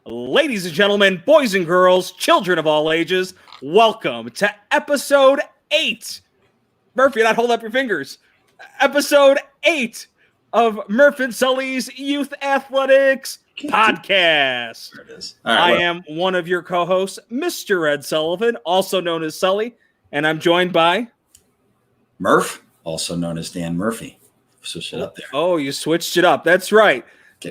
Ladies and gentlemen, boys and girls, children of all ages, welcome to episode 8. Murph, you're not holding up your fingers. Episode 8 of Murph and Sully's Youth Athletics Podcast. There it is. I am one of your co-hosts, Mr. Ed Sullivan, also known as Sully, and I'm joined by Murph, also known as Dan Murphy. Switch it up there. Oh, you switched it up. That's right.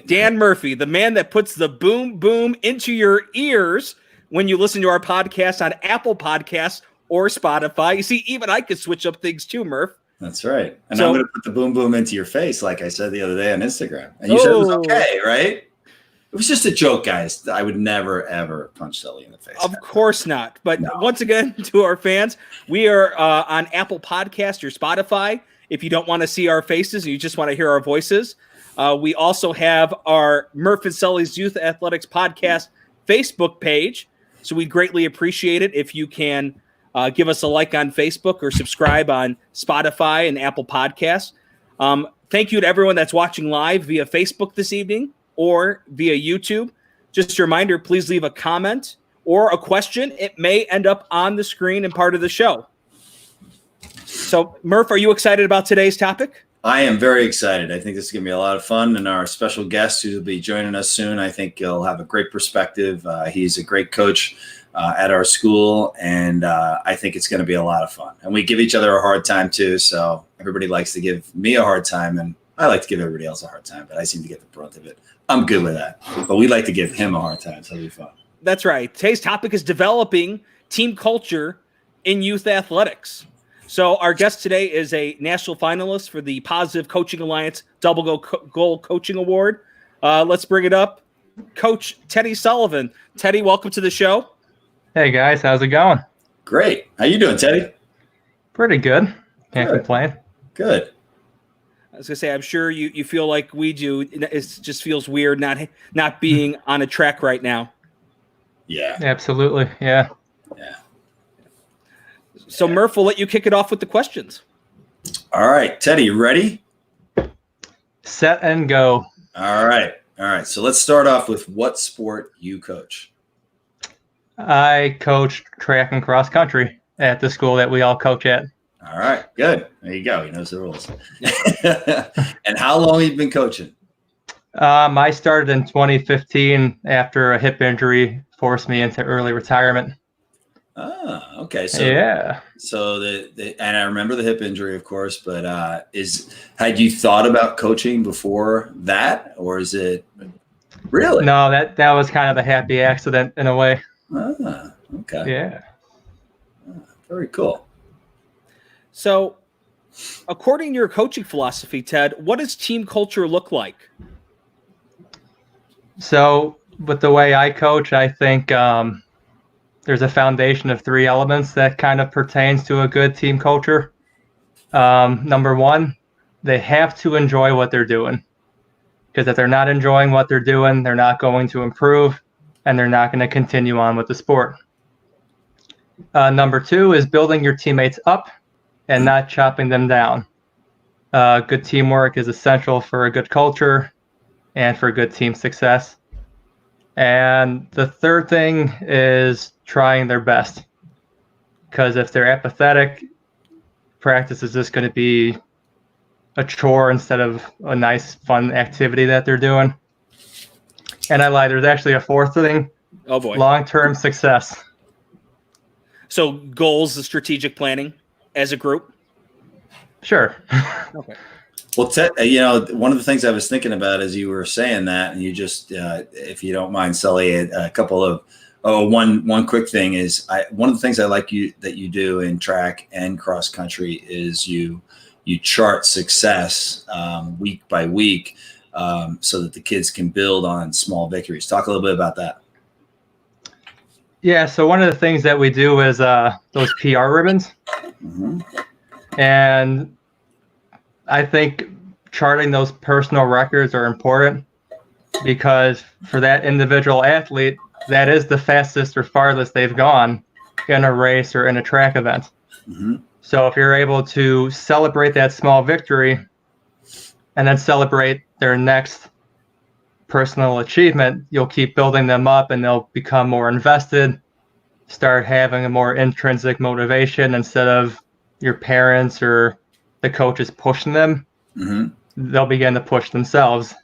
Dan Murphy, the man that puts the boom boom into your ears when you listen to our podcast on Apple Podcasts or Spotify. You see, even I could switch up things too, Murph. That's right. And I'm going to put the boom boom into your face, like I said the other day on Instagram. And you said it was okay, right? It was just a joke, guys. I would never, ever punch Sully in the face. Of course not. But once again, to our fans, we are on Apple Podcasts or Spotify. If you don't want to see our faces and you just want to hear our voices, we also have our Murph and Sully's Youth Athletics Podcast Facebook page. So we'd greatly appreciate it if you can give us a like on Facebook or subscribe on Spotify and Apple Podcasts. Thank you to everyone that's watching live via Facebook this evening or via YouTube. Just a reminder, please leave a comment or a question. It may end up on the screen and part of the show. So, Murph, are you excited about today's topic? I am very excited. I think this is going to be a lot of fun. And our special guest who will be joining us soon, I think he'll have a great perspective. He's a great coach at our school, and I think it's going to be a lot of fun. And we give each other a hard time, too. So everybody likes to give me a hard time, and I like to give everybody else a hard time, but I seem to get the brunt of it. I'm good with that. But we like to give him a hard time, so it'll be fun. That's right. Today's topic is developing team culture in youth athletics. So our guest today is a national finalist for the Positive Coaching Alliance Double Goal Coaching Award. Let's bring it up. Coach Teddy Sullivan. Teddy, welcome to the show. Hey, guys. How's it going? Great. How you doing, Teddy? Pretty good. Can't complain. Good. I was going to say, I'm sure you feel like we do. It just feels weird not being on a track right now. Yeah. Absolutely. Yeah. Yeah. So, Murph, we'll let you kick it off with the questions. All right. Teddy, you ready? Set and go. All right. So let's start off with what sport you coach. I coach track and cross country at the school that we all coach at. All right. Good. There you go. He knows the rules. And how long have you been coaching? I started in 2015 after a hip injury forced me into early retirement. Oh, okay. So yeah. So and I remember the hip injury, of course, but had you thought about coaching before that, or is it really? No, that was kind of a happy accident in a way. Ah, okay. Yeah. Very cool. So, according to your coaching philosophy, Ted, what does team culture look like? So, with the way I coach, I think there's a foundation of 3 elements that kind of pertains to a good team culture. Number 1, they have to enjoy what they're doing. Because if they're not enjoying what they're doing, they're not going to improve, and they're not going to continue on with the sport. Number 2 is building your teammates up and not chopping them down. Good teamwork is essential for a good culture and for good team success. And the third thing is trying their best. Because if they're apathetic, practice is just going to be a chore instead of a nice, fun activity that they're doing. And I lied, there's actually a fourth thing. Oh, boy. Long-term success. So goals, the strategic planning as a group? Sure. Okay. Well, one of the things I was thinking about as you were saying that, and you just, if you don't mind, Sully, a couple of, one quick thing is, one of the things I like that you do in track and cross country is you chart success week by week so that the kids can build on small victories. Talk a little bit about that. Yeah, so one of the things that we do is those PR ribbons. Mm-hmm. And I think charting those personal records are important because for that individual athlete, that is the fastest or farthest they've gone in a race or in a track event. Mm-hmm. So if you're able to celebrate that small victory and then celebrate their next personal achievement, you'll keep building them up and they'll become more invested, start having a more intrinsic motivation instead of your parents or the coaches pushing them. They'll begin to push themselves,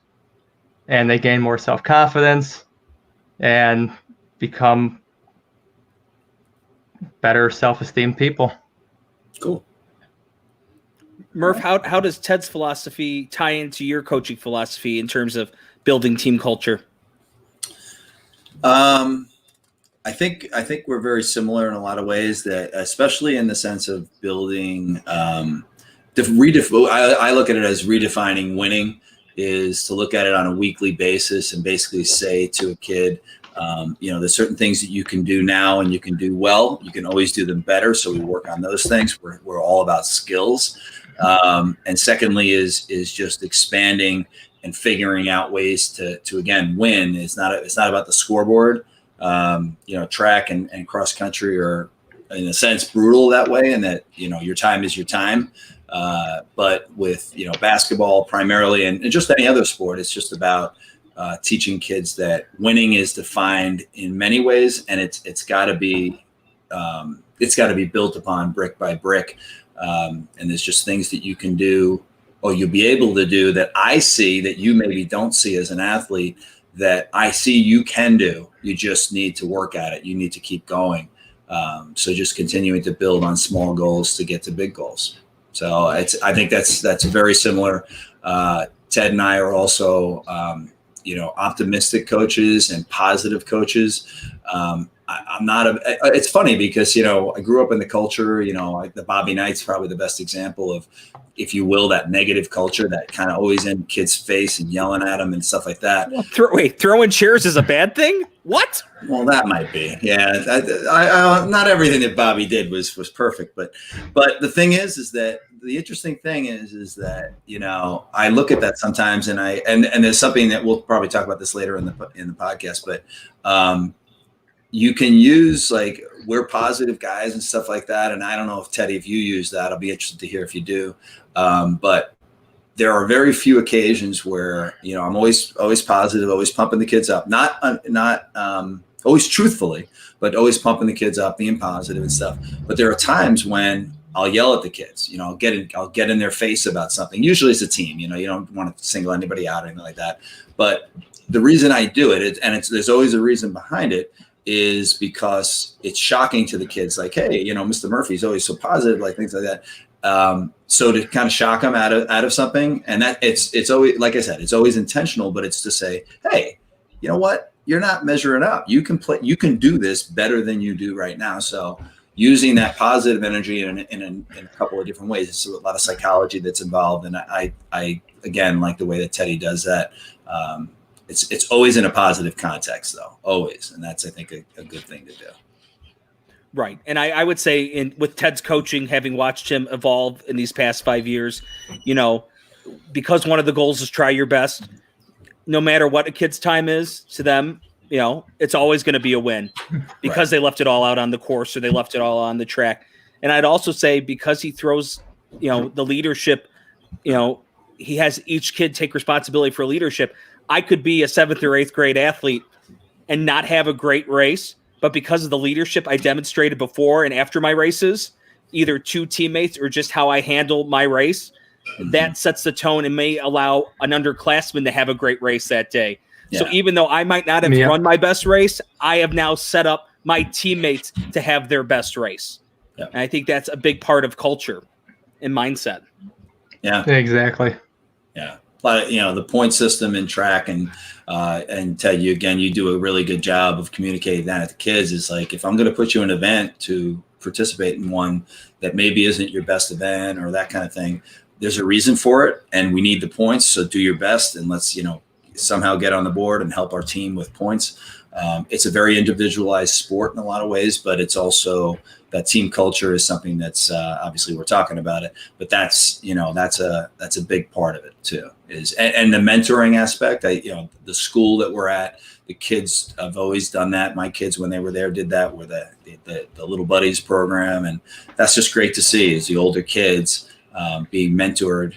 and they gain more self-confidence and become better self-esteem people. Cool. Murph, how does Ted's philosophy tie into your coaching philosophy in terms of building team culture? I think we're very similar in a lot of ways, that especially in the sense of building, I look at it as redefining winning is to look at it on a weekly basis and basically say to a kid, there's certain things that you can do now and you can do well. You can always do them better. So we work on those things. We're all about skills. And secondly is just expanding and figuring out ways to again win. It's not about the scoreboard. Track and cross country are in a sense brutal that way, and that your time is your time. But with basketball primarily and just any other sport, it's just about teaching kids that winning is defined in many ways, and it's got to be built upon brick by brick. And there's just things that you can do, or you'll be able to do, that I see that you maybe don't see as an athlete, that I see you can do. You just need to work at it. You need to keep going. So just continuing to build on small goals to get to big goals. So I think that's very similar. Ted and I are also, optimistic coaches and positive coaches. It's funny because, I grew up in the culture, the Bobby Knight's probably the best example of, if you will, that negative culture that kind of always in kids' face and yelling at them and stuff like that. Well, throwing chairs is a bad thing? What? Well, that might be. Yeah. I not everything that Bobby did was perfect, but the thing is that the interesting thing is that, I look at that sometimes and there's something that we'll probably talk about this later in the podcast, but, you can use, like, we're positive guys and stuff like that. And I don't know if Teddy, if you use that, I'll be interested to hear if you do. But there are very few occasions where, I'm always positive, always pumping the kids up, not always truthfully, but always pumping the kids up, being positive and stuff. But there are times when I'll yell at the kids, I'll get in their face about something. Usually it's a team, you don't want to single anybody out or anything like that. But the reason I do it, there's always a reason behind it, is because it's shocking to the kids. Like, hey, Mr. Murphy's always so positive, like things like that. So to kind of shock them out of something, and that it's always, like I said, it's always intentional, but it's to say, hey, you know what? You're not measuring up. You can do this better than you do right now. So using that positive energy in a couple of different ways. It's a lot of psychology that's involved. And I again, like the way that Teddy does that. It's always in a positive context, though, always. And that's, I think, a good thing to do. Right. And I would say with Ted's coaching, having watched him evolve in these past 5 years, because one of the goals is try your best, no matter what a kid's time is to them, it's always going to be a win because They left it all out on the course or they left it all on the track. And I'd also say because he throws, the leadership, he has each kid take responsibility for leadership. I could be a 7th or 8th grade athlete and not have a great race, but because of the leadership I demonstrated before and after my races, either to teammates or just how I handle my race, that sets the tone and may allow an underclassman to have a great race that day. Yeah. So even though I might not have run my best race, I have now set up my teammates to have their best race. Yeah. And I think that's a big part of culture and mindset. Yeah, exactly. Yeah. But, the point system in track and Ted, you do a really good job of communicating that to the kids. Is like, if I'm going to put you in an event to participate in one that maybe isn't your best event or that kind of thing, there's a reason for it and we need the points. So do your best and let's, somehow get on the board and help our team with points. It's a very individualized sport in a lot of ways, but it's also that team culture is something that's obviously we're talking about it, but that's a big part of it too. And the mentoring aspect. The school that we're at, the kids have always done that. My kids, when they were there, did that with the Little Buddies program, and that's just great to see. Is the older kids being mentored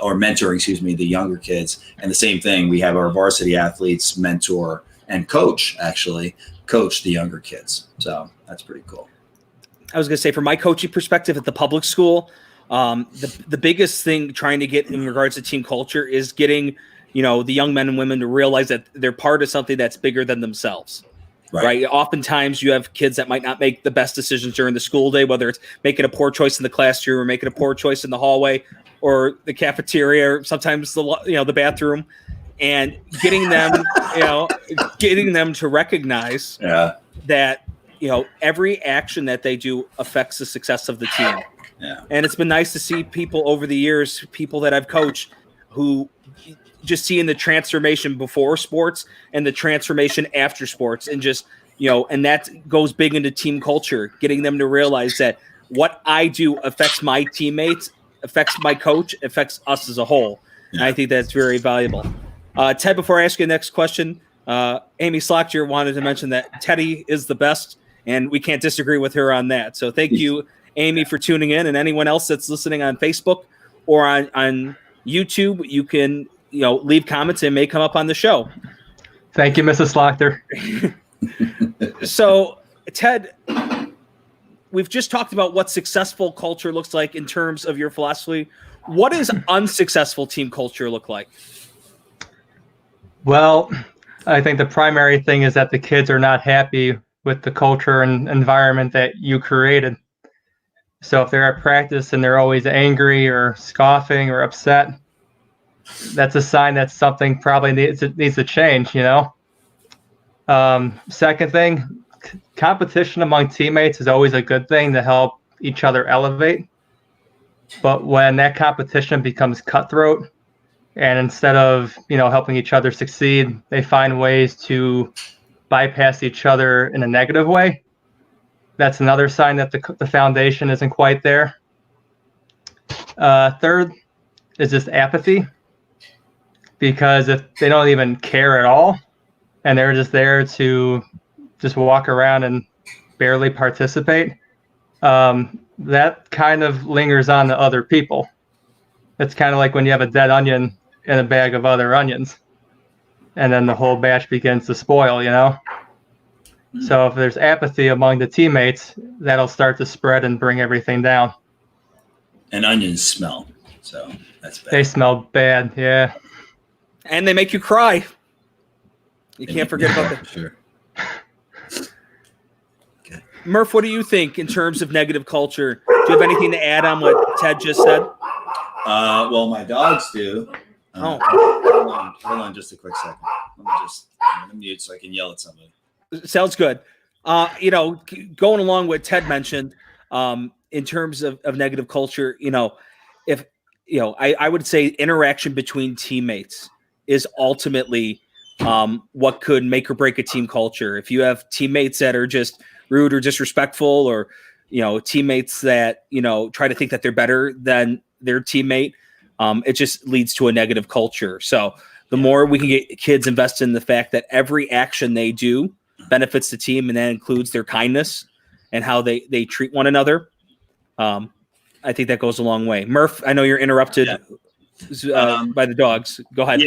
or mentoring, excuse me, the younger kids. And the same thing, we have our varsity athletes mentor and coach the younger kids. So that's pretty cool. I was going to say, from my coaching perspective at the public school, the biggest thing trying to get in regards to team culture is getting, the young men and women to realize that they're part of something that's bigger than themselves. Right. Oftentimes you have kids that might not make the best decisions during the school day, whether it's making a poor choice in the classroom or making a poor choice in the hallway or the cafeteria, or sometimes the bathroom, and getting them to recognize that, every action that they do affects the success of the team. Yeah. And it's been nice to see people over the years, people that I've coached, who just seeing the transformation before sports and the transformation after sports, and just, and that goes big into team culture, getting them to realize that what I do affects my teammates, affects my coach, affects us as a whole. Yeah. And I think that's very valuable. Ted, before I ask you the next question, Amy Slockter wanted to mention that Teddy is the best, and we can't disagree with her on that. So thank you, Amy, for tuning in, and anyone else that's listening on Facebook or on YouTube, you can leave comments and may come up on the show. Thank you, Mrs. Slockter. So, Ted, we've just talked about what successful culture looks like in terms of your philosophy. What does unsuccessful team culture look like? Well, I think the primary thing is that the kids are not happy with the culture and environment that you created. So if they're at practice and they're always angry or scoffing or upset, that's a sign that something probably needs to change, Second thing, competition among teammates is always a good thing to help each other elevate. But when that competition becomes cutthroat, and instead of, helping each other succeed, they find ways to bypass each other in a negative way, that's another sign that the foundation isn't quite there. Third is just apathy. Because if they don't even care at all, and they're just there to just walk around and barely participate, that kind of lingers on to other people. It's kind of like when you have a dead onion in a bag of other onions, and then the whole batch begins to spoil, So if there's apathy among the teammates, that'll start to spread and bring everything down. And onions smell, so that's bad. They smell bad, yeah. And they make you cry. You can't forget about that. Sure. Okay. Murph, what do you think in terms of negative culture? Do you have anything to add on what Ted just said? Well, my dogs do. Hold on just a quick second. I'm going to mute so I can yell at somebody. Sounds good. Going along with Ted mentioned, in terms of negative culture, I would say interaction between teammates is ultimately what could make or break a team culture. If you have teammates that are just rude or disrespectful, or teammates that try to think that they're better than their teammate, it just leads to a negative culture. So the more we can get kids invested in the fact that every action they do benefits the team, and that includes their kindness and how they treat one another, I think that goes a long way. Murph, I know you're interrupted by the dogs. Go ahead.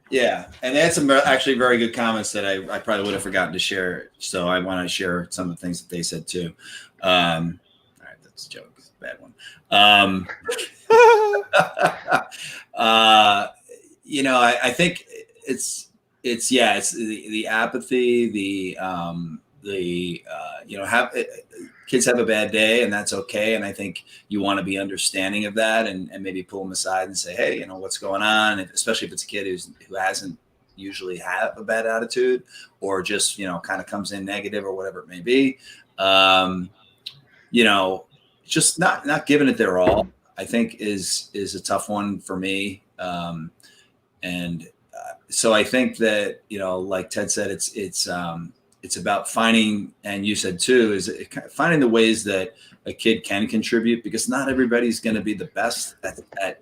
Yeah. And they had some actually very good comments that I probably would have forgotten to share. So I want to share some of the things that they said too. All right, that's a joke. It's a bad one. I think it's the apathy, kids have a bad day, and that's okay. And I think you want to be understanding of that, and maybe pull them aside and say, hey, what's going on? And especially if it's a kid who hasn't usually have a bad attitude, or just, kind of comes in negative or whatever it may be. Just not giving it their all, I think is a tough one for me. So I think that, like Ted said, it's about finding, and you said too, is finding the ways that a kid can contribute, because not everybody's going to be the best at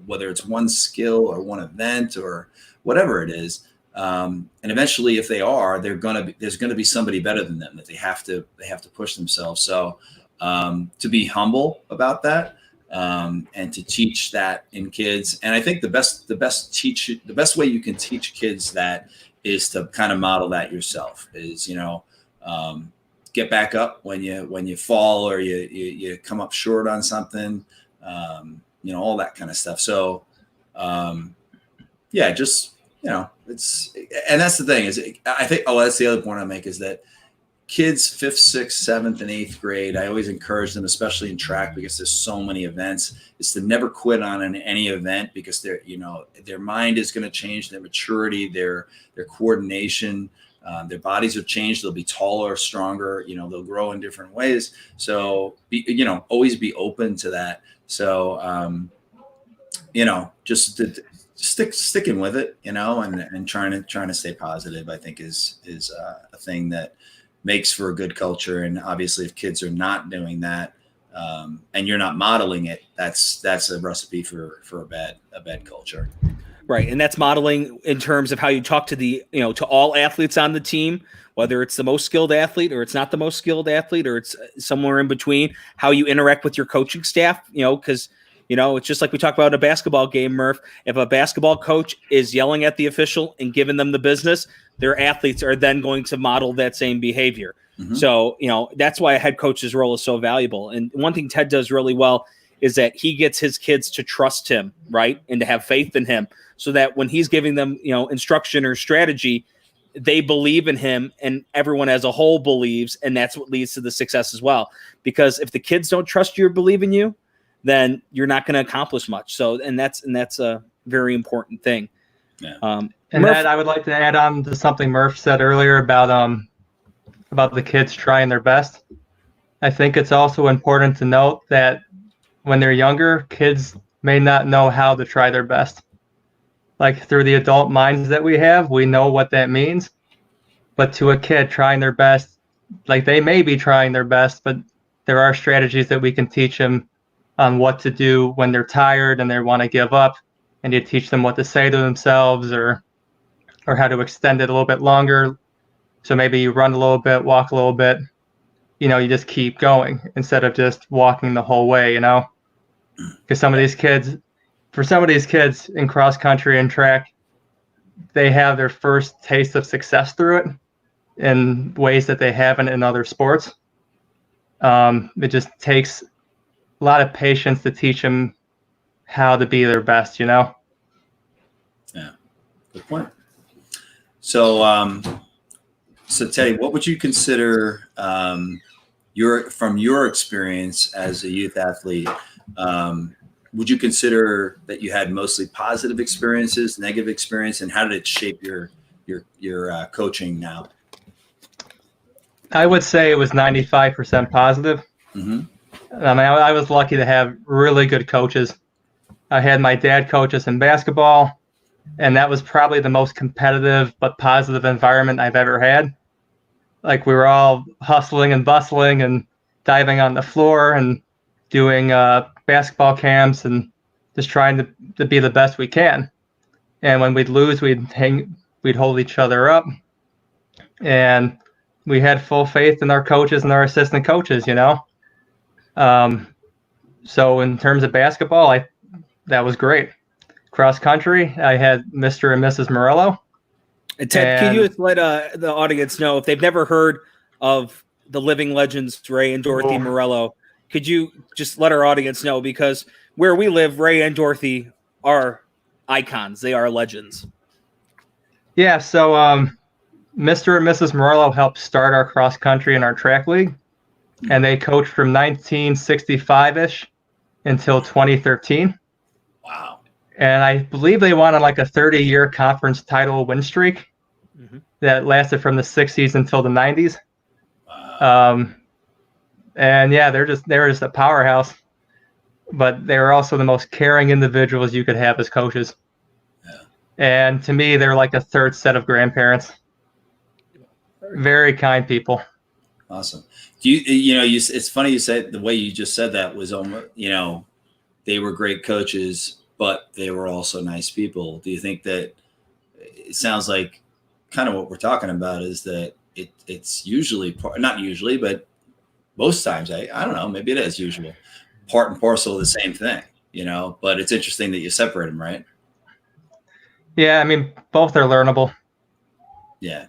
whether it's one skill or one event or whatever it is. And eventually, if they are, there's going to be somebody better than them that they have to push themselves. So to be humble about that, and to teach that in kids. And I think the best way you can teach kids that is to kind of model that yourself. Is, get back up when you fall or you come up short on something, all that kind of stuff. So, it's, and that's the thing is, I think, that's the other point I make is that kids 5th, 6th, 7th, and 8th grade, I always encourage them, especially in track, because there's so many events, is to never quit on any event, because their mind is going to change, their maturity, their coordination, their bodies have changed. They'll be taller, stronger, they'll grow in different ways. So, always be open to that. So, just sticking with it, and trying to stay positive, I think is a thing that makes for a good culture. And obviously if kids are not doing that, and you're not modeling it, that's a recipe for a bad culture. Right. And that's modeling in terms of how you talk to to all athletes on the team, whether it's the most skilled athlete or it's not the most skilled athlete, or it's somewhere in between, how you interact with your coaching staff, because it's just like we talk about in a basketball game, Murph. If a basketball coach is yelling at the official and giving them the business, their athletes are then going to model that same behavior. Mm-hmm. So, that's why a head coach's role is so valuable. And one thing Ted does really well is that he gets his kids to trust him, right? And to have faith in him, so that when he's giving them, instruction or strategy, they believe in him, and everyone as a whole believes. And that's what leads to the success as well. Because if the kids don't trust you or believe in you, then you're not going to accomplish much. So, and that's a very important thing. Yeah. And Murph, that I would like to add on to something Murph said earlier about the kids trying their best. I think it's also important to note that when they're younger, kids may not know how to try their best. Like, through the adult minds that we have, we know what that means. But to a kid trying their best, like, they may be trying their best, but there are strategies that we can teach them on what to do when they're tired and they want to give up, and you teach them what to say to themselves, or how to extend it a little bit longer. So maybe you run a little bit, walk a little bit, you just keep going instead of just walking the whole way, because for some of these kids in cross country and track, they have their first taste of success through it in ways that they haven't in other sports. It just takes a lot of patience to teach them how to be their best, Yeah, good point. So, Teddy, what would you consider from your experience as a youth athlete? Would you consider that you had mostly positive experiences, negative experience, and how did it shape your coaching now? I would say it was 95% positive. Mm-hmm. I was lucky to have really good coaches. I had my dad coach us in basketball, and that was probably the most competitive but positive environment I've ever had. Like, we were all hustling and bustling and diving on the floor and doing basketball camps and just trying to be the best we can. And when we'd lose, we'd hold each other up. And we had full faith in our coaches and our assistant coaches, So in terms of basketball, that was great. Cross country, I had Mr. and Mrs. Morello. And Ted, can you just let the audience know, if they've never heard of the living legends, Ray and Dorothy Morello, could you just let our audience know? Because where we live, Ray and Dorothy are icons. They are legends. Yeah, so Mr. and Mrs. Morello helped start our cross country and our track league. And they coached from 1965-ish until 2013. Wow. And I believe they won on like a 30-year conference title win streak that lasted from the 60s until the 90s. Wow. And yeah, they were just a powerhouse. But they were also the most caring individuals you could have as coaches. Yeah. And to me, they're like a third set of grandparents. Very kind people. Awesome. It's funny you said the way you just said that was almost, they were great coaches, but they were also nice people. Do you think that it sounds like kind of what we're talking about is that it's usually not usually, but most times, I don't know, maybe it is usual. part and parcel of the same thing, but it's interesting that you separate them, right? Yeah, I mean, both are learnable. Yeah.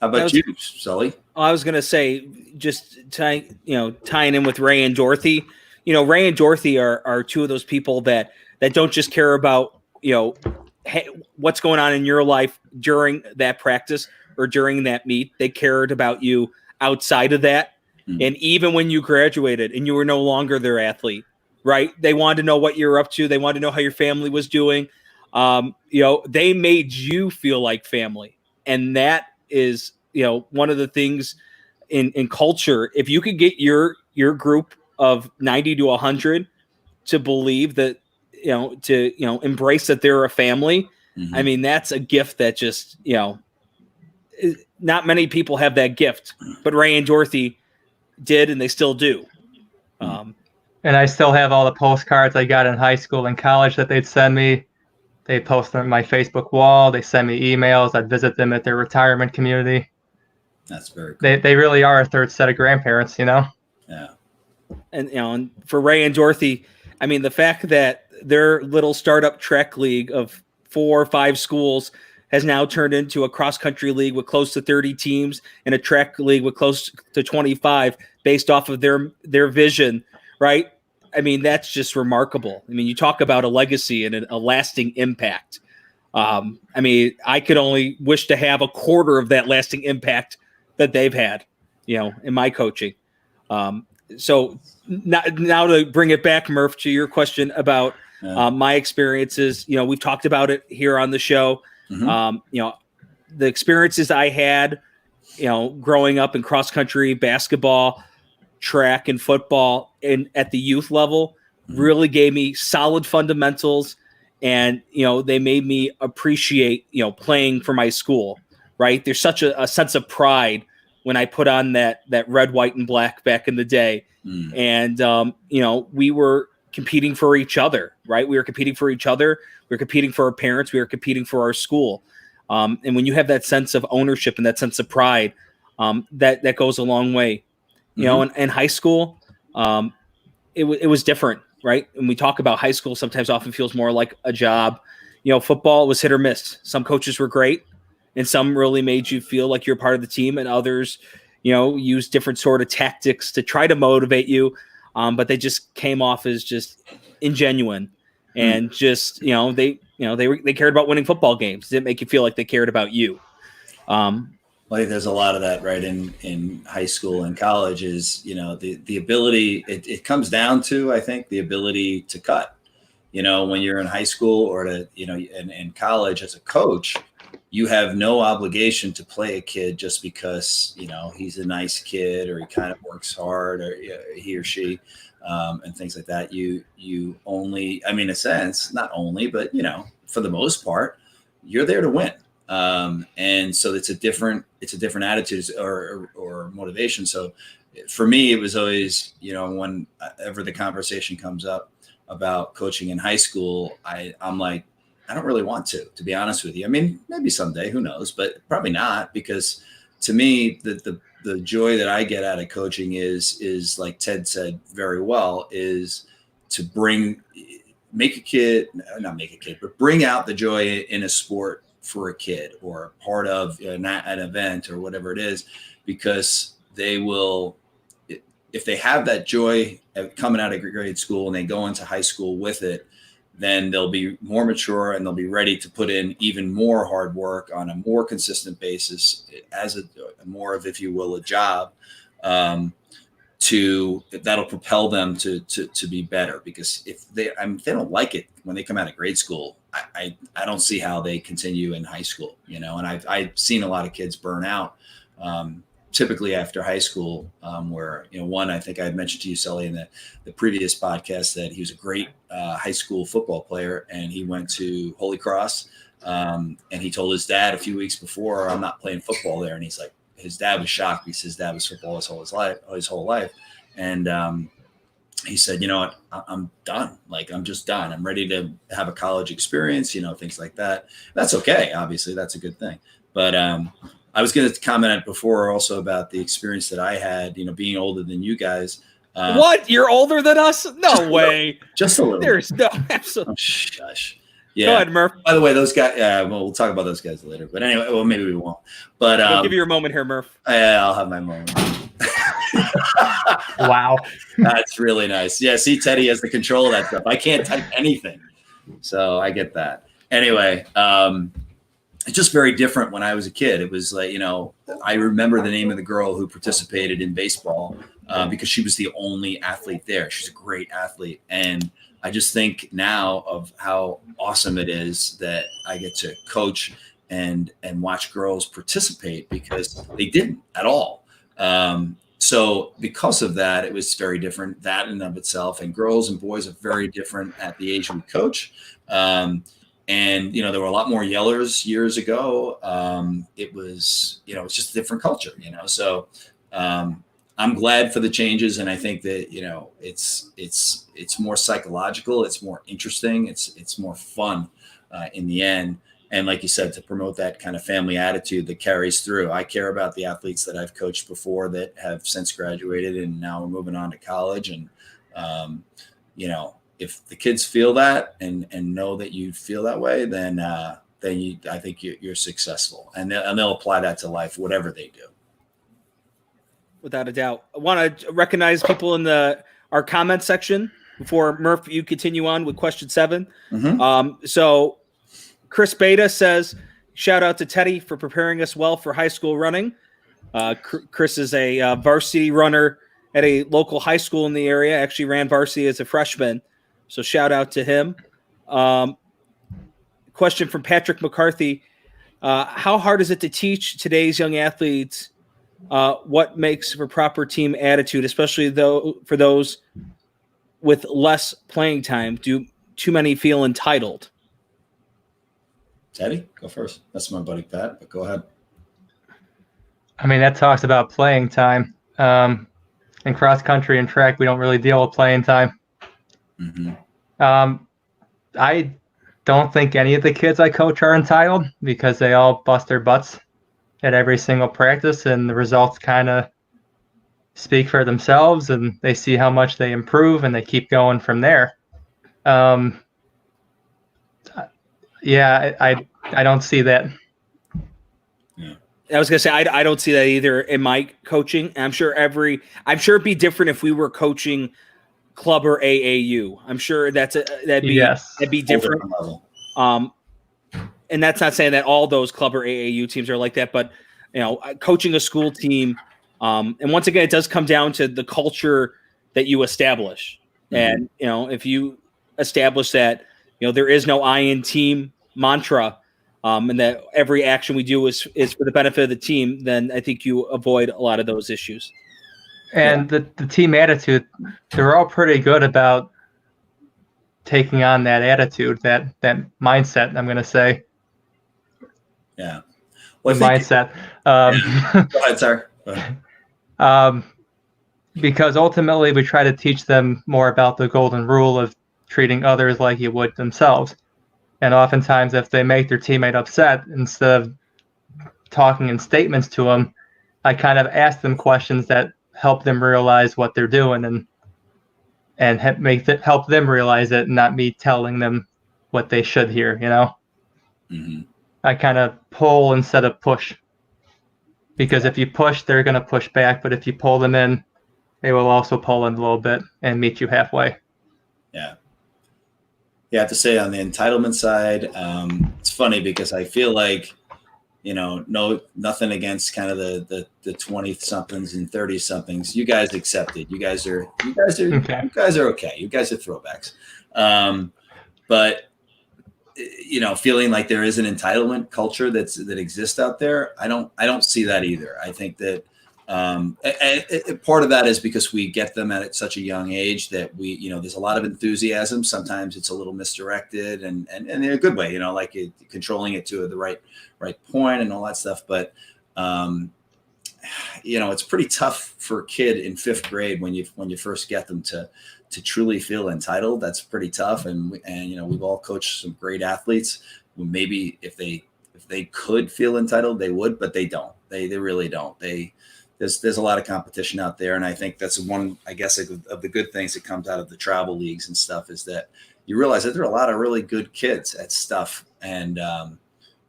How about you, Sully? I was going to say, just tying in with Ray and Dorothy, Ray and Dorothy are two of those people that don't just care about, what's going on in your life during that practice or during that meet. They cared about you outside of that. Mm-hmm. And even when you graduated and you were no longer their athlete, right? They wanted to know what you were up to. They wanted to know how your family was doing. They made you feel like family. And that is, one of the things in culture. If you could get your group of 90 to 100 to believe that, to embrace that they're a family. Mm-hmm. I mean, that's a gift that just, not many people have that gift, but Ray and Dorothy did, and they still do. And I still have all the postcards I got in high school and college that they'd send me. They post them on my Facebook wall. They send me emails. I'd visit them at their retirement community. That's very cool. They really are a third set of grandparents, Yeah. And and for Ray and Dorothy, I mean, the fact that their little startup track league of 4 or 5 schools has now turned into a cross-country league with close to 30 teams and a track league with close to 25 based off of their vision, right? I mean, that's just remarkable. I mean, you talk about a legacy and a lasting impact. I mean, I could only wish to have a quarter of that lasting impact that they've had, in my coaching. So now to bring it back, Murph, to your question about my experiences, we've talked about it here on the show. Mm-hmm. The experiences I had, growing up in cross country, basketball, track, and football, and at the youth level, really gave me solid fundamentals, and they made me appreciate playing for my school. Right, there's such a sense of pride when I put on that red, white, and black back in the day, and we were competing for each other. Right, we were competing for each other. We were competing for our parents. We were competing for our school. And when you have that sense of ownership and that sense of pride, that goes a long way. In high school, it was different, right? And we talk about high school sometimes often feels more like a job. Football was hit or miss. Some coaches were great, and some really made you feel like you're part of the team, and others, use different sort of tactics to try to motivate you. But they just came off as just ingenuine. And just, they cared about winning football games. It didn't make you feel like they cared about you. I think there's a lot of that, right, in high school and college is, the ability, it comes down to, I think, the ability to cut, when you're in high school or in college as a coach, you have no obligation to play a kid just because, he's a nice kid or he kind of works hard or he or she. And things like that. You only, I mean, in a sense, not only, but, for the most part, you're there to win. And so it's a different attitude or motivation. So for me, it was always, whenever the conversation comes up about coaching in high school, I'm like, I don't really want to be honest with you. I mean, maybe someday, who knows, but probably not, because to me, the joy that I get out of coaching is like Ted said very well, is to bring out the joy in a sport for a kid or part of an event or whatever it is, because they will, if they have that joy coming out of grade school and they go into high school with it, then they'll be more mature and they'll be ready to put in even more hard work on a more consistent basis as a more of, if you will, a job, that'll propel them to be better. Because if they don't like it when they come out of grade school, I don't see how they continue in high school, and I've seen a lot of kids burn out, typically after high school, where, one, I think I had mentioned to you, Sully, in the previous podcast that he was a great high school football player, and he went to Holy Cross, and he told his dad a few weeks before, I'm not playing football there. And he's like, his dad was shocked because his dad was football his whole life. And he said, you know what, I'm done. Like, I'm just done. I'm ready to have a college experience, things like that. That's okay. Obviously, that's a good thing. But I was going to comment before also about the experience that I had, being older than you guys. What? You're older than us? No way. Just a little. There's no absolutely. Oh, shush. Yeah. Go ahead, Murph. By the way, those guys. Well, we'll talk about those guys later. But anyway, well, maybe we won't. But I'll give you your moment here, Murph. I'll have my moment. Wow. That's really nice. Yeah. See, Teddy has the control of that stuff. I can't type anything, so I get that. Anyway, it's just very different when I was a kid. It was like, I remember the name of the girl who participated in baseball because she was the only athlete there. She's a great athlete. And I just think now of how awesome it is that I get to coach and watch girls participate because they didn't at all. So because of that, it was very different, that in and of itself. And girls and boys are very different at the age we coach. And, there were a lot more yellers years ago. It was, it's just a different culture, So I'm glad for the changes. And I think that, it's more psychological. It's more interesting. It's more fun in the end. And like you said, to promote that kind of family attitude that carries through. I care about the athletes that I've coached before that have since graduated and now are moving on to college. And, if the kids feel that and know that you feel that way, then I think you're successful, and they'll apply that to life, whatever they do. Without a doubt. I want to recognize people in our comment section before Murph, you continue on with question 7. Mm-hmm. So Chris Beta says, shout out to Teddy for preparing us well for high school running. Chris is a varsity runner at a local high school in the area, actually ran varsity as a freshman. So shout out to him. Question from Patrick McCarthy. How hard is it to teach today's young athletes what makes for proper team attitude, especially for those with less playing time? Do too many feel entitled? Teddy, go first. That's my buddy Pat, but go ahead. I mean, that talks about playing time. In cross country and track, we don't really deal with playing time. Mm-hmm. I don't think any of the kids I coach are entitled because they all bust their butts at every single practice, and the results kind of speak for themselves, and they see how much they improve, and they keep going from there. Yeah, I don't see that. Yeah. I was gonna say I don't see that either in my coaching. I'm sure it'd be different if we were coaching club or AAU. I'm sure that'd be different. And that's not saying that all those club or AAU teams are like that, but coaching a school team, and once again, it does come down to the culture that you establish. Mm-hmm. And if you establish that there is no I in team mantra, and that every action we do is for the benefit of the team, then I think you avoid a lot of those issues. And the team attitude, they're all pretty good about taking on that attitude, that mindset, I'm going to say. Yeah. Mindset. Go ahead, sir. Go ahead. Because ultimately we try to teach them more about the golden rule of treating others like you would themselves. And oftentimes if they make their teammate upset, instead of talking in statements to them, I kind of ask them questions that help them realize what they're doing and help them realize it, and not me telling them what they should hear, Mm-hmm. I kind of pull instead of push, because if you push, they're going to push back. But if you pull them in, they will also pull in a little bit and meet you halfway. Yeah. Yeah, I have to say on the entitlement side, it's funny because I feel like, nothing against kind of the 20 somethings and 30 somethings. You guys accept it. You guys are okay. You guys are okay. You guys are throwbacks. But feeling like there is an entitlement culture that exists out there, I don't see that either. I think that part of that is because we get them at such a young age that there's a lot of enthusiasm. Sometimes it's a little misdirected and in a good way, like controlling it to the right point and all that stuff. But, it's pretty tough for a kid in 5th grade when you first get them to truly feel entitled. That's pretty tough. And we've all coached some great athletes who maybe if they could feel entitled, they would, but they don't. They really don't. there's a lot of competition out there. And I think that's one, I guess, of the good things that comes out of the travel leagues and stuff, is that you realize that there are a lot of really good kids at stuff. And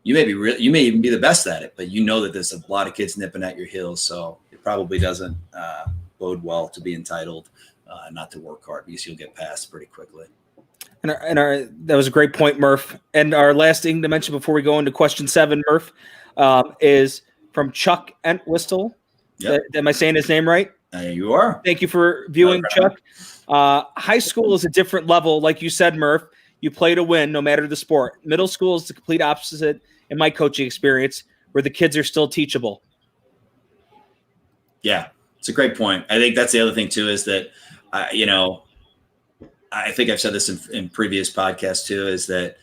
you may even be the best at it, but you know that there's a lot of kids nipping at your heels. So it probably doesn't bode well to be entitled and not to work hard, because you'll get passed pretty quickly. That was a great point, Murph. And our last thing to mention before we go into question 7, Murph, is from Chuck Entwistle. Yep. Am I saying his name right? You are. Thank you for viewing, Chuck. High school is a different level. Like you said, Murph, you play to win no matter the sport. Middle school is the complete opposite in my coaching experience, where the kids are still teachable. Yeah, it's a great point. I think that's the other thing too, is that, I think I've said this in previous podcasts too, is that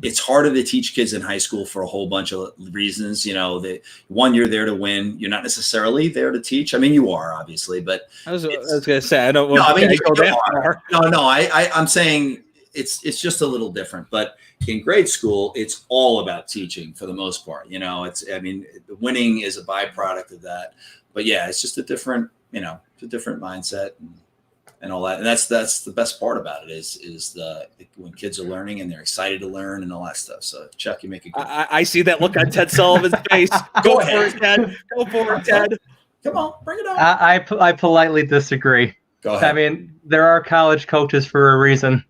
it's harder to teach kids in high school for a whole bunch of reasons. That one, you're there to win. You're not necessarily there to teach. I mean, you are, obviously, but I was going to say, I don't no, want I mean, to go that far. No, I'm saying it's just a little different. But in grade school, it's all about teaching for the most part. Winning is a byproduct of that. But yeah, it's just a different mindset and all that. And that's the best part about it is when kids are learning and they're excited to learn and all that stuff. So Chuck, you make it good. I see that look on Ted Sullivan's face. Go for it, Ted. Go for it, Ted. Come on, bring it on. I politely disagree. Go ahead. I mean, there are college coaches for a reason.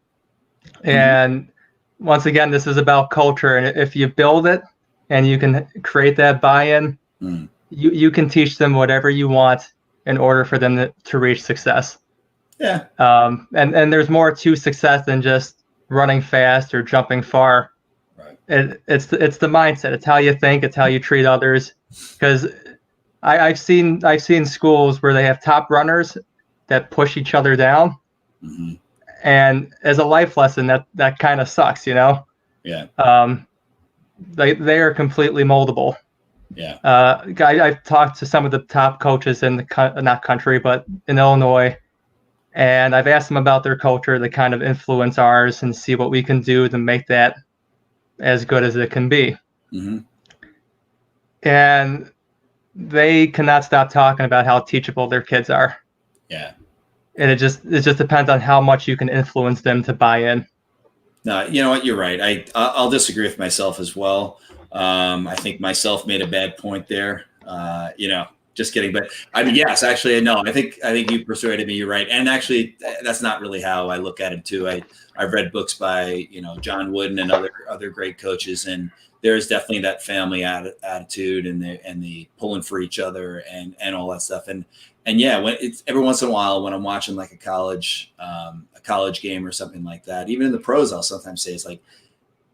And once again, this is about culture. And if you build it and you can create that buy-in, you can teach them whatever you want in order for them to reach success. Yeah. And there's more to success than just running fast or jumping far. Right. It's the mindset. It's how you think. It's how you treat others. Because I've seen schools where they have top runners that push each other down. Mm-hmm. And as a life lesson, that kind of sucks, Yeah. They are completely moldable. Yeah. I've talked to some of the top coaches in not country, but in Illinois, and I've asked them about their culture to kind of influence ours and see what we can do to make that as good as it can be. Mm-hmm. And they cannot stop talking about how teachable their kids are. Yeah. And it just depends on how much you can influence them to buy in. No, you know what? You're right. I'll disagree with myself as well. I think myself made a bad point there. Just kidding. But I mean, yes, actually, no. I think you persuaded me. You're right. And actually, that's not really how I look at it too. I've read books by John Wooden and other great coaches, and there's definitely that family attitude and the pulling for each other and all that stuff. And yeah, when it's every once in a while when I'm watching like a college game or something like that, even in the pros, I'll sometimes say it's like,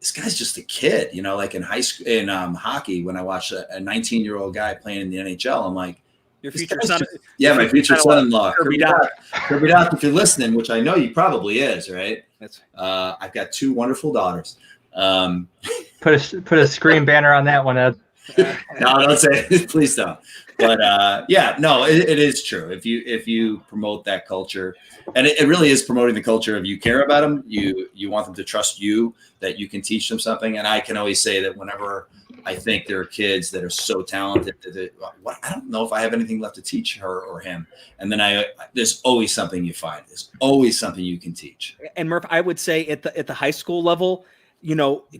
this guy's just a kid, like in high school, in hockey, when I watch a 19-year-old guy playing in the NHL, I'm like, your future son. My future son-in-law, Kirby Doc, if you're listening, which I know he probably is, right? I've got 2 wonderful daughters. Put a screen banner on that one, Ed. No, don't say it. Please don't. But it is true. If you promote that culture, and it really is promoting the culture of you care about them, you want them to trust you, that you can teach them something. And I can always say that whenever I think there are kids that are so talented that I don't know if I have anything left to teach her or him. And then there's always something you find. There's always something you can teach. And Murph, I would say at the high school level,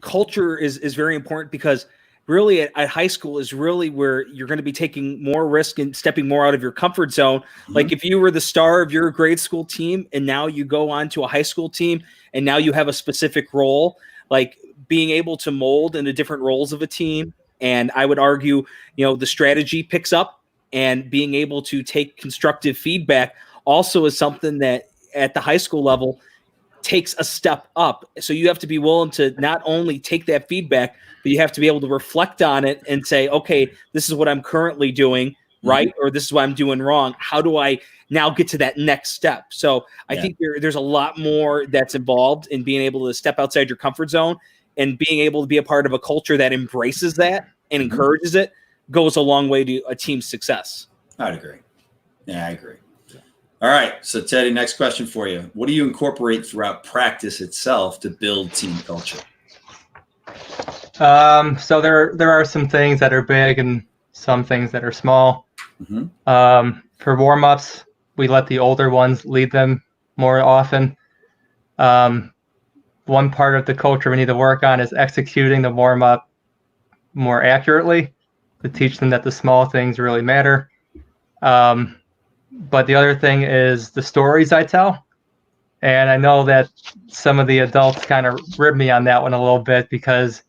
culture is very important, because really at high school is really where you're going to be taking more risk and stepping more out of your comfort zone. Mm-hmm. Like if you were the star of your grade school team and now you go on to a high school team and now you have a specific role, like being able to mold into different roles of a team. And I would argue, the strategy picks up, and being able to take constructive feedback also is something that at the high school level takes a step up. So you have to be willing to not only take that feedback, but you have to be able to reflect on it and say, okay, this is what I'm currently doing right, or this is what I'm doing wrong. How do I now get to that next step? So I think there's a lot more that's involved in being able to step outside your comfort zone, and being able to be a part of a culture that embraces that and encourages it goes a long way to a team's success. I'd agree. Yeah, I agree. All right. So Teddy, next question for you. What do you incorporate throughout practice itself to build team culture? So there are some things that are big and some things that are small. For warm-ups, we let the older ones lead them more often. One part of the culture we need to work on is executing the warm-up more accurately to teach them that the small things really matter. But the other thing is the stories I tell. And I know that some of the adults kind of rib me on that one a little bit because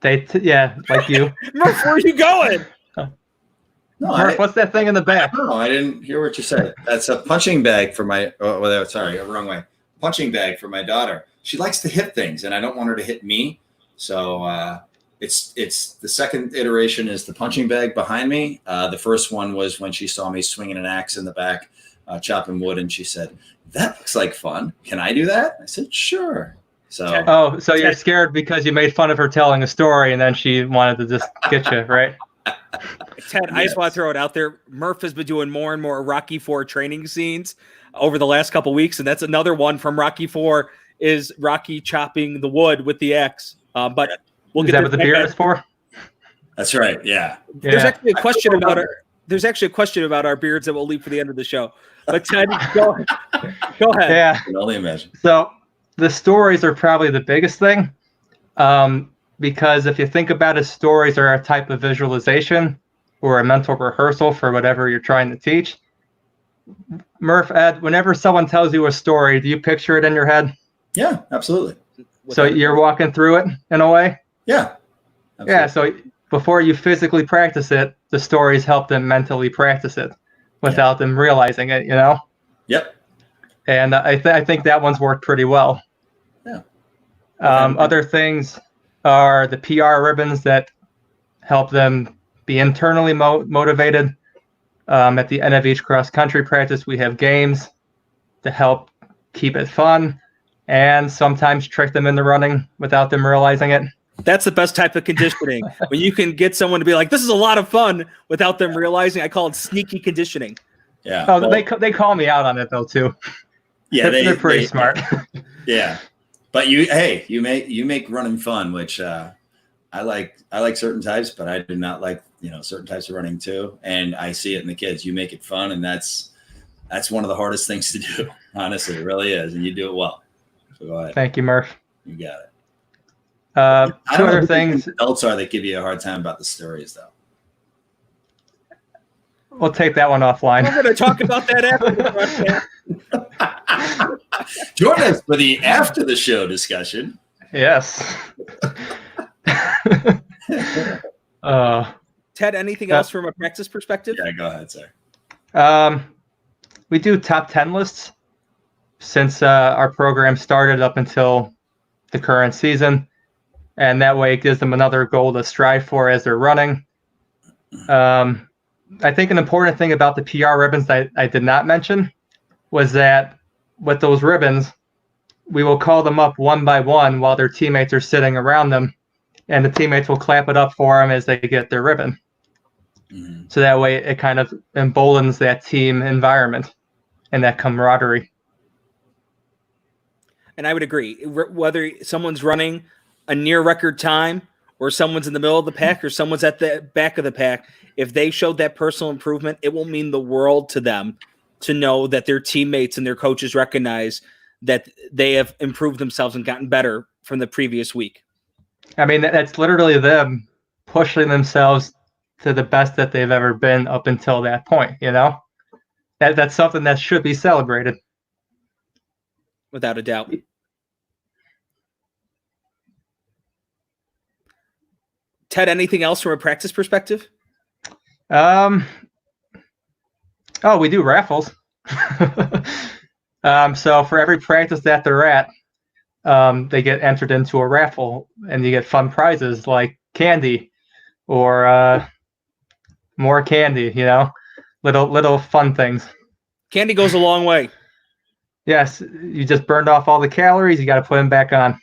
like you. Murph, where are you going? No, Murph, what's that thing in the back? No, I didn't hear what you said. That's a punching bag for my. Oh, sorry, wrong way. Punching bag for my daughter. She likes to hit things, and I don't want her to hit me. So it's the second iteration is the punching bag behind me. The first one was when she saw me swinging an axe in the back, chopping wood, and she said, "That looks like fun. Can I do that?" I said, "Sure." So so you're scared because you made fun of her telling a story, and then she wanted to just get you, right? Ted, I just want to throw it out there. Murph has been doing more and more Rocky IV training scenes over the last couple of weeks, and that's another one from Rocky IV is Rocky chopping the wood with the axe. But we'll get that what the beard is for? That's right. Yeah. There's actually a question about our beards that we'll leave for the end of the show. But Ted, go ahead. Yeah. I can only imagine. So the stories are probably the biggest thing. Because if you think about it, stories are a type of visualization or a mental rehearsal for whatever you're trying to teach. Murph, Ed, whenever someone tells you a story, do you picture it in your head? Yeah, absolutely. So you're walking through it in a way? Yeah. Absolutely. Yeah, so before you physically practice it, the stories help them mentally practice it without them realizing it, Yep. And I think that one's worked pretty well. Yeah. Other things are the PR ribbons that help them be internally motivated. At the end of each cross-country practice, we have games to help keep it fun and sometimes trick them into running without them realizing it. That's the best type of conditioning. When you can get someone to be like, this is a lot of fun without them realizing. I call it sneaky conditioning. Yeah. Oh, they call me out on it, though, too. Yeah, they're pretty smart. Yeah. But you make running fun, which I like certain types, but I do not like certain types of running too. And I see it in the kids. You make it fun, and that's one of the hardest things to do. Honestly, it really is, and you do it well. So go ahead. Thank you, Murph. You got it. Two other things. Adults are that give you a hard time about the stories, though. We'll take that one offline. We're going to talk about that after the broadcast. Join us for the after the show discussion. Yes. Ted, anything else from a practice perspective? Yeah, go ahead, sir. We do top 10 lists since our program started up until the current season. And that way it gives them another goal to strive for as they're running. I think an important thing about the PR ribbons that I did not mention was that with those ribbons, we will call them up one by one while their teammates are sitting around them, and the teammates will clap it up for them as they get their ribbon. Mm-hmm. So that way it kind of emboldens that team environment and that camaraderie. And I would agree. Whether someone's running a near record time or someone's in the middle of the pack or someone's at the back of the pack, if they showed that personal improvement, it will mean the world to them to know that their teammates and their coaches recognize that they have improved themselves and gotten better from the previous week. I mean, that's literally them pushing themselves to the best that they've ever been up until that point, That's something that should be celebrated. Without a doubt. Ted, anything else from a practice perspective? We do raffles. So for every practice that they're at, they get entered into a raffle, and you get fun prizes like candy or more candy, little fun things. Candy goes a long way. Yes, you just burned off all the calories. You got to put them back on.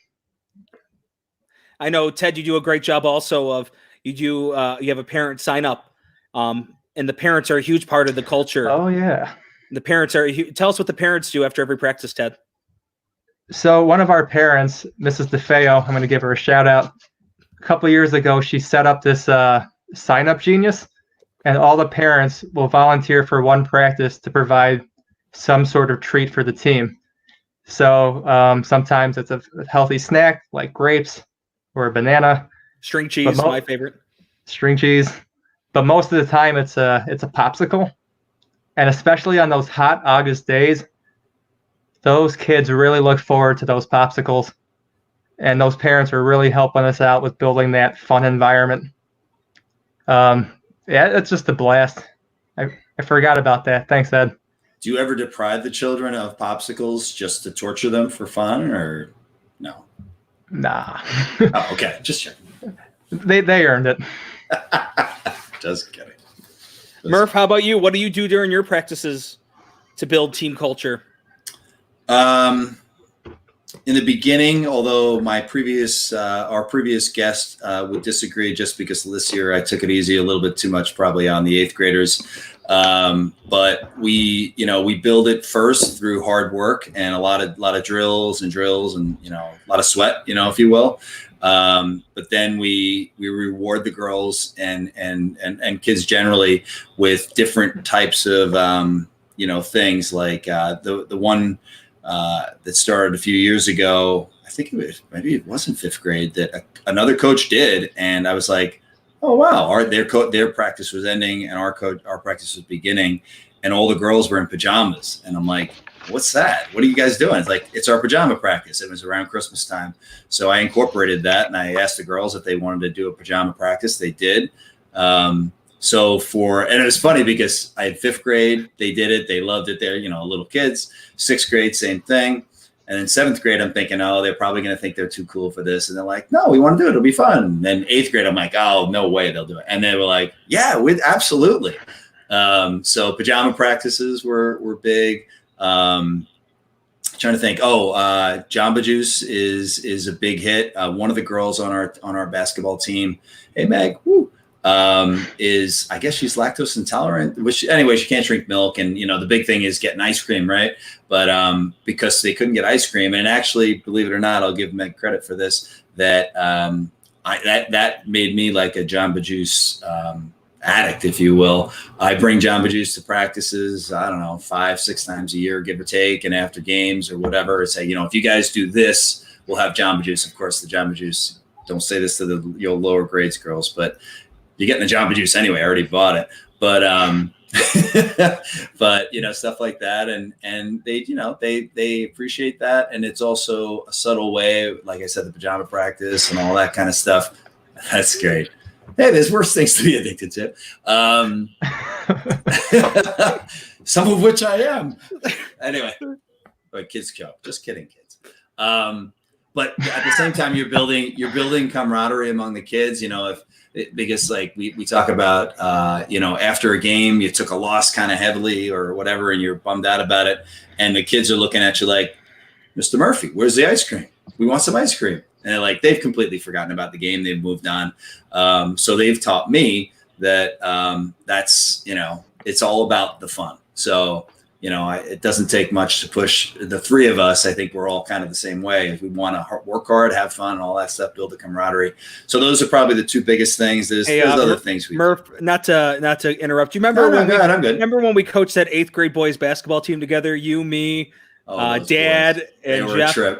I know, Ted, you do a great job also of you have a parent sign up, and the parents are a huge part of the culture. Oh, yeah. The parents tell us what the parents do after every practice, Ted. So one of our parents, Mrs. DeFeo, I'm going to give her a shout out. A couple of years ago, she set up this sign up genius, and all the parents will volunteer for one practice to provide some sort of treat for the team. So sometimes it's a healthy snack like grapes or a banana. String cheese, my favorite. String cheese. But most of the time it's a popsicle. And especially on those hot August days, those kids really look forward to those popsicles. And those parents are really helping us out with building that fun environment. Yeah, it's just a blast. I forgot about that. Thanks, Ed. Do you ever deprive the children of popsicles just to torture them for fun, or no? Nah. Oh, okay. Just checking. They earned it. Just kidding. Murph, how about you? What do you do during your practices to build team culture? In the beginning, although our previous guest would disagree, just because this year I took it easy a little bit too much, probably on the 8th graders. But we build it first through hard work and a lot of drills and a lot of sweat, if you will. But then we reward the girls and kids generally with different types of things like the one that started a few years ago. I think maybe it wasn't 5th grade that another coach did, and I was like, oh wow, their practice was ending and our practice was beginning, and all the girls were in pajamas, and I'm like, what's that? What are you guys doing? It's like, it's our pajama practice. It was around Christmas time, so I incorporated that, and I asked the girls if they wanted to do a pajama practice. They did. And it was funny because I had 5th grade, they did it, they loved it. They're little kids. 6th grade, same thing. And then 7th grade, I'm thinking, oh, they're probably going to think they're too cool for this. And they're like, no, we want to do it. It'll be fun. And then 8th grade, I'm like, oh, no way they'll do it. And they were like, yeah, absolutely. So pajama practices were big. Trying to think. Jamba Juice is a big hit. One of the girls on our basketball team, hey Meg, is, I guess she's lactose intolerant, anyway, she can't drink milk. And, the big thing is getting ice cream, right? But because they couldn't get ice cream, and actually, believe it or not, I'll give Meg credit for this, that that made me like a Jamba Juice addict, if you will. I bring Jamba Juice to practices, I don't know, 5-6 times a year, give or take, and after games or whatever, say, if you guys do this, we'll have Jamba Juice. Of course, the Jamba Juice, don't say this to the lower grades girls, but you're getting the Jamba Juice anyway. I already bought it, but but stuff like that, and they appreciate that, and it's also a subtle way, like I said, the pajama practice and all that kind of stuff. That's great. Hey, there's worse things to be addicted to. Some of which I am. Anyway, but kids go. Just kidding, kids. But at the same time, you're building camaraderie among the kids. Because like we talk about, after a game, you took a loss kind of heavily or whatever, and you're bummed out about it. And the kids are looking at you like, Mr. Murphy, where's the ice cream? We want some ice cream. And they're like, they've completely forgotten about the game. They've moved on. So they've taught me that that's, it's all about the fun. So, it doesn't take much to push the three of us. I think we're all kind of the same way. If we want to work hard, have fun, and all that stuff, build the camaraderie. So those are probably the two biggest things. There's other things. Murph, not to interrupt. Do you remember I'm good. Remember when we coached that 8th grade boys basketball team together? You, me, Dad, boys. and Jeff.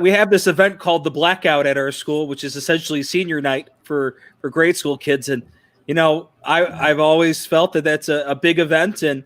We have this event called the Blackout at our school, which is essentially senior night for grade school kids. And I've always felt that that's a big event. And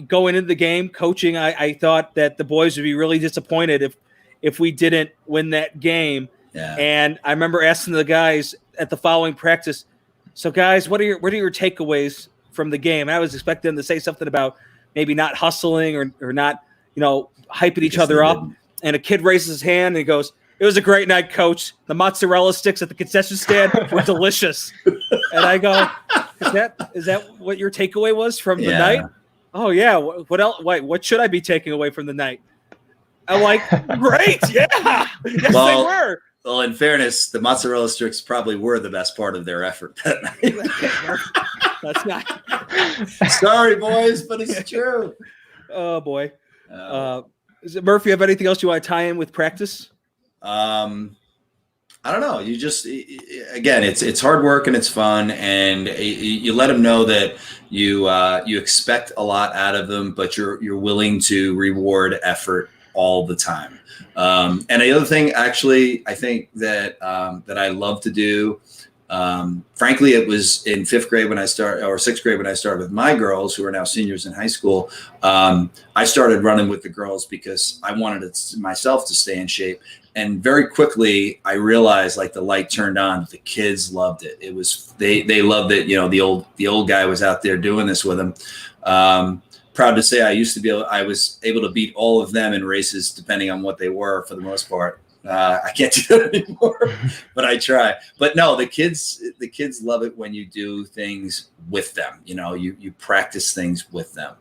going into the game, coaching, I thought that the boys would be really disappointed if we didn't win that game. Yeah. And I remember asking the guys at the following practice, so guys, what are your takeaways from the game? And I was expecting them to say something about maybe not hustling or not, hyping each other up. And a kid raises his hand and he goes, "It was a great night, coach. The mozzarella sticks at the concession stand were delicious." And I go, is that what your takeaway was from the night? Oh yeah. What else? Wait, what should I be taking away from the night? I'm like, great. Yeah. Yes, they were. Well, in fairness, the mozzarella sticks probably were the best part of their effort that night. That's not. Sorry, boys, but it's true. Oh boy. Murph, you have anything else you want to tie in with practice? I don't know. You just, again, it's hard work and it's fun, and you let them know that you expect a lot out of them, but you're willing to reward effort all the time. And the other thing, actually, I think that that I love to do. Frankly, it was in 5th grade when I started, or 6th grade when I started with my girls, who are now seniors in high school. I started running with the girls because I wanted myself to stay in shape. And very quickly, I realized, like, the light turned on. The kids loved it. It was they loved it. You know, the old guy was out there doing this with them. Proud to say, I was able to beat all of them in races, depending on what they were, for the most part. I can't do that anymore, but I try. But no, the kids love it when you do things with them. You know, you practice things with them.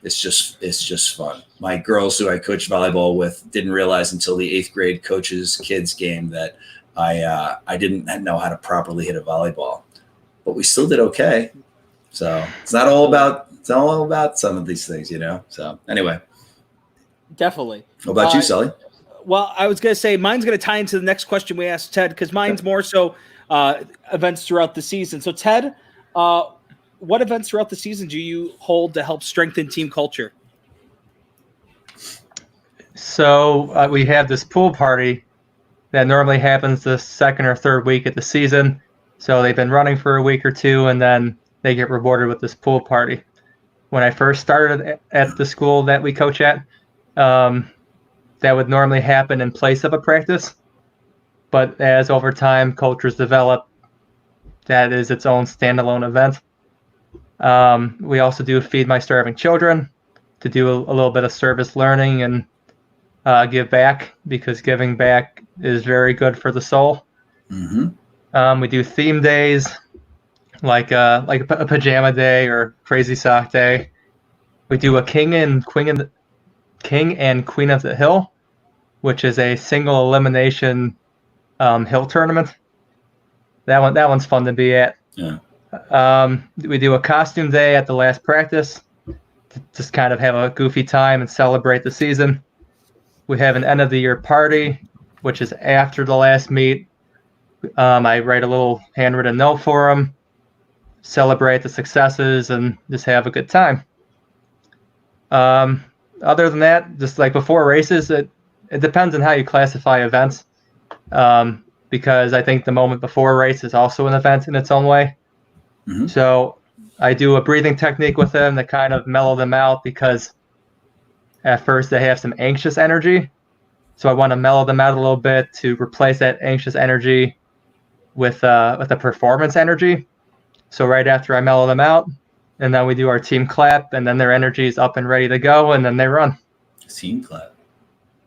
It's just fun. My girls who I coach volleyball with didn't realize until the 8th grade coach's kids game that I didn't know how to properly hit a volleyball, but we still did okay. So it's all about some of these things, you know? So anyway. Definitely. What about you, Sully? Well, I was going to say mine's going to tie into the next question we asked Ted, because mine's more so events throughout the season. So Ted, what events throughout the season do you hold to help strengthen team culture? So we have this pool party that normally happens the 2nd or 3rd week of the season. So they've been running for a week or two, and then they get rewarded with this pool party. When I first started at the school that we coach at, that would normally happen in place of a practice. But as over time cultures develop, that is its own standalone event. We also do Feed My Starving Children to do a little bit of service learning and give back, because giving back is very good for the soul. Mm-hmm. We do theme days like a pajama day or crazy sock day. We do a King and Queen of the Hill, which is a single elimination hill tournament. That one's fun to be at. Yeah. We do a costume day at the last practice to just kind of have a goofy time and celebrate the season. We have an end of the year party, which is after the last meet. I write a little handwritten note for them, celebrate the successes, and just have a good time. Other than that, just like before races, it depends on how you classify events, because I think the moment before a race is also an event in its own way. Mm-hmm. So I do a breathing technique with them to kind of mellow them out, because at first they have some anxious energy. So I want to mellow them out a little bit to replace that anxious energy with a performance energy. So right after I mellow them out, and then we do our team clap, and then their energy is up and ready to go, and then they run. Team clap.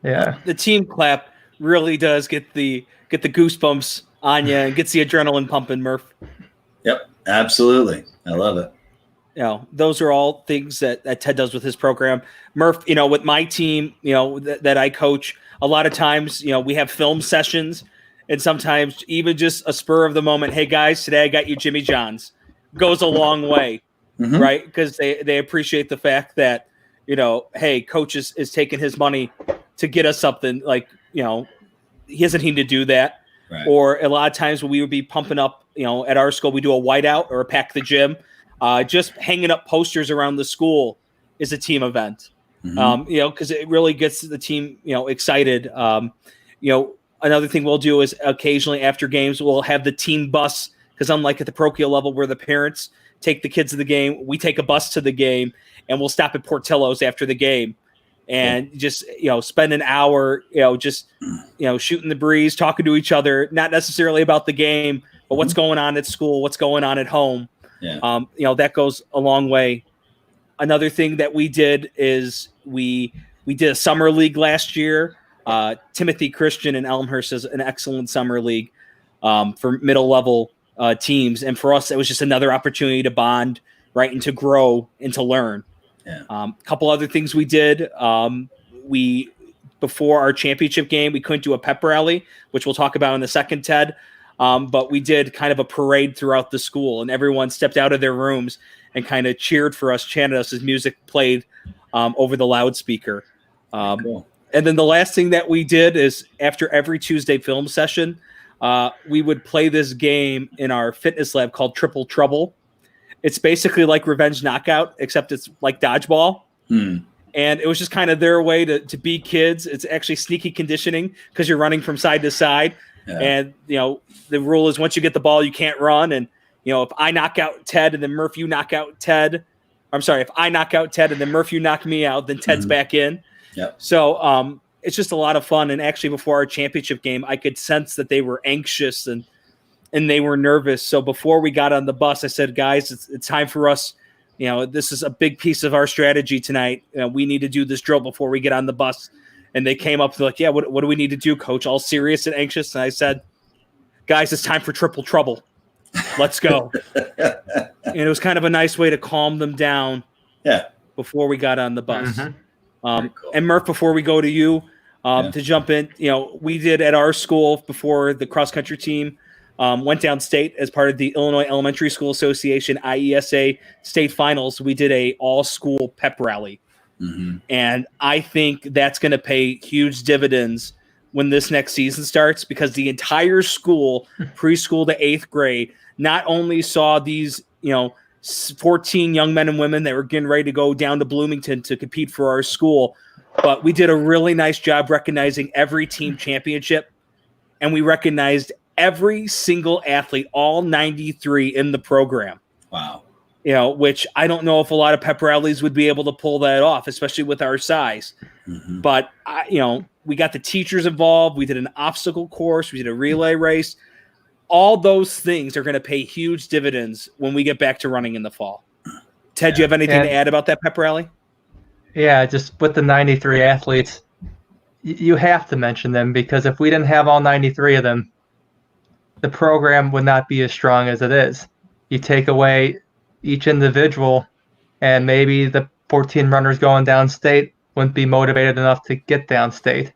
Yeah. The team clap really does get the goosebumps on you and gets the adrenaline pumping, Murph. Yep, absolutely. I love it. You know, those are all things that Ted does with his program. Murph, you know, with my team, you know, that I coach, a lot of times, you know, we have film sessions, and sometimes even just a spur of the moment, hey guys, today I got you Jimmy John's, goes a long way. Mm-hmm. Right? Because they appreciate the fact that, you know, hey, coach is taking his money to get us something. Like, you know, he doesn't need to do that. Right. Or a lot of times when we would be pumping up, you know, at our school, we do a whiteout or a pack the gym. Just hanging up posters around the school is a team event. Mm-hmm. You know, because it really gets the team, you know, excited. You know, another thing we'll do is occasionally after games, we'll have the team bus, because unlike at the parochial level where the parents take the kids to the game, we take a bus to the game, and we'll stop at Portillo's after the game and just, you know, spend an hour, you know, just, you know, shooting the breeze, talking to each other, not necessarily about the game, but what's going on at school, what's going on at home. Yeah. You know, that goes a long way. Another thing that we did is we did a summer league last year. Timothy Christian in Elmhurst is an excellent summer league for middle level teams, and for us it was just another opportunity to bond, right, and to grow and to learn. A couple other things we did, we before our championship game we couldn't do a pep rally, which we'll talk about in a second, Ted, but we did kind of a parade throughout the school, and everyone stepped out of their rooms and kind of cheered for us, chanted us as music played over the loudspeaker. Cool. And then the last thing that we did is after every Tuesday film session, we would play this game in our fitness lab called Triple Trouble. It's basically like Revenge Knockout, except it's like dodgeball. And it was just kind of their way to be kids. It's actually sneaky conditioning because you're running from side to side. Yeah. And, the rule is once you get the ball, you can't run. And, if I knock out Ted and then Murph, you knock out Ted. I'm sorry, if I knock out Ted and then Murph, you knock me out, then Ted's back in. Yep. So it's just a lot of fun. And actually before our championship game, I could sense that they were anxious and they were nervous. So before we got on the bus, I said, guys, it's time for us. This is a big piece of our strategy tonight. We need to do this drill before we get on the bus. And they came up like, yeah, what do we need to do, coach? All serious and anxious. And I said, guys, it's time for Triple Trouble. Let's go. And it was kind of a nice way to calm them down. Yeah. Before we got on the bus. Cool. And Murph, before we go to you to jump in, we did at our school before the cross country team went downstate as part of the Illinois Elementary School Association IESA state finals. We did a all school pep rally. And I think that's going to pay huge dividends when this next season starts, because the entire school, preschool to 8th grade, not only saw these, 14 young men and women that were getting ready to go down to Bloomington to compete for our school, but we did a really nice job recognizing every team championship, and we recognized every single athlete, all 93 in the program. Wow. Which I don't know if a lot of pep rallies would be able to pull that off, especially with our size. But, we got the teachers involved. We did an obstacle course. We did a relay race. All those things are going to pay huge dividends when we get back to running in the fall. Ted, do you have anything to add about that pep rally? Yeah, just with the 93 athletes, you have to mention them, because if we didn't have all 93 of them, the program would not be as strong as it is. You take away each individual, and maybe the 14 runners going downstate wouldn't be motivated enough to get downstate.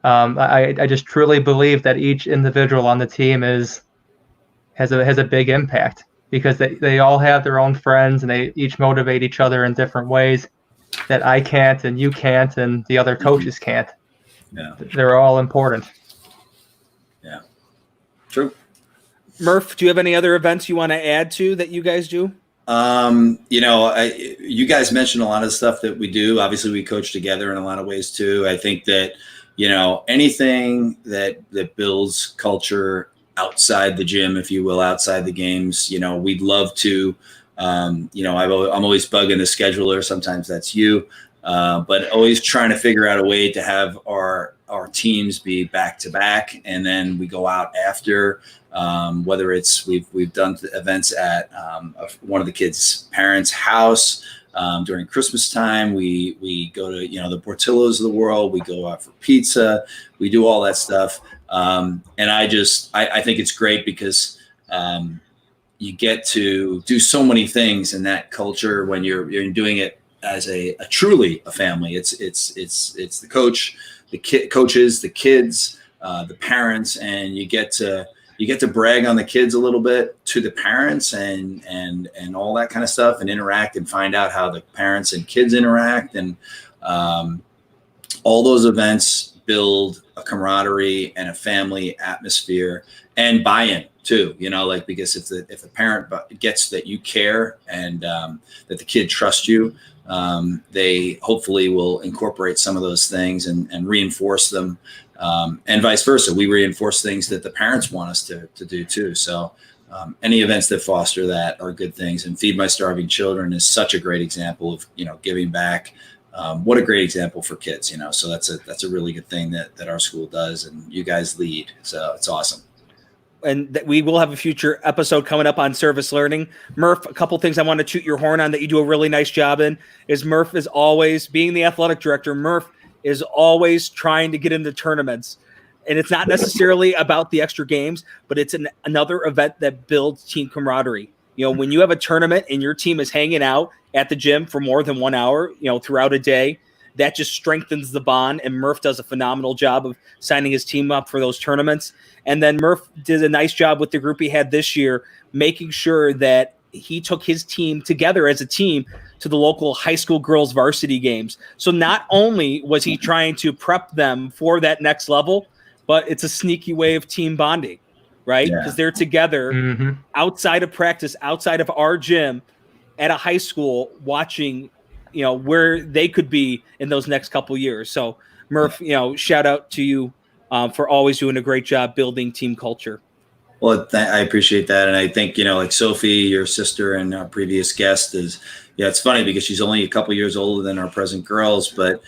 I just truly believe that each individual on the team has a big impact, because they all have their own friends and they each motivate each other in different ways that I can't and you can't and the other coaches can't. Yeah. They're all important. Yeah. True. Murph, do you have any other events you want to add to that you guys do? You guys mentioned a lot of stuff that we do. Obviously, we coach together in a lot of ways too. I think that, anything that builds culture outside the gym, if you will, outside the games, we'd love to, I'm always bugging the scheduler. Sometimes that's you, but always trying to figure out a way to have our teams be back to back. And then we go out after, whether it's we've done events at one of the kids' parents' house during Christmas time. We go to the Portillo's of the world. We go out for pizza. We do all that stuff, and I think it's great because you get to do so many things in that culture when you're doing it as a truly a family. It's the coach, coaches, the kids, the parents, and you get to brag on the kids a little bit to the parents and all that kind of stuff, and interact and find out how the parents and kids interact. And all those events build a camaraderie and a family atmosphere and buy-in too, because if the parent gets that you care and that the kid trusts you, they hopefully will incorporate some of those things and reinforce them. And vice versa. We reinforce things that the parents want us to do too. So any events that foster that are good things. And Feed My Starving Children is such a great example of, giving back. What a great example for kids, so that's a really good thing that our school does, and you guys lead. So it's awesome. And that we will have a future episode coming up on service learning. Murph, a couple things I want to toot your horn on that you do a really nice job in is Murph is always, being the athletic director, Murph is always trying to get into tournaments. And it's not necessarily about the extra games, but it's another event that builds team camaraderie. When you have a tournament and your team is hanging out at the gym for more than 1 hour, throughout a day, that just strengthens the bond. And Murph does a phenomenal job of signing his team up for those tournaments. And then Murph did a nice job with the group he had this year, making sure that he took his team together as a team to the local high school girls varsity games. So not only was he trying to prep them for that next level, but it's a sneaky way of team bonding, right? Because they're together outside of practice, outside of our gym, at a high school, watching, where they could be in those next couple years. So Murph, shout out to you for always doing a great job building team culture. Well, I appreciate that. And I think, like Sophie, your sister and our previous guest it's funny because she's only a couple years older than our present girls. But,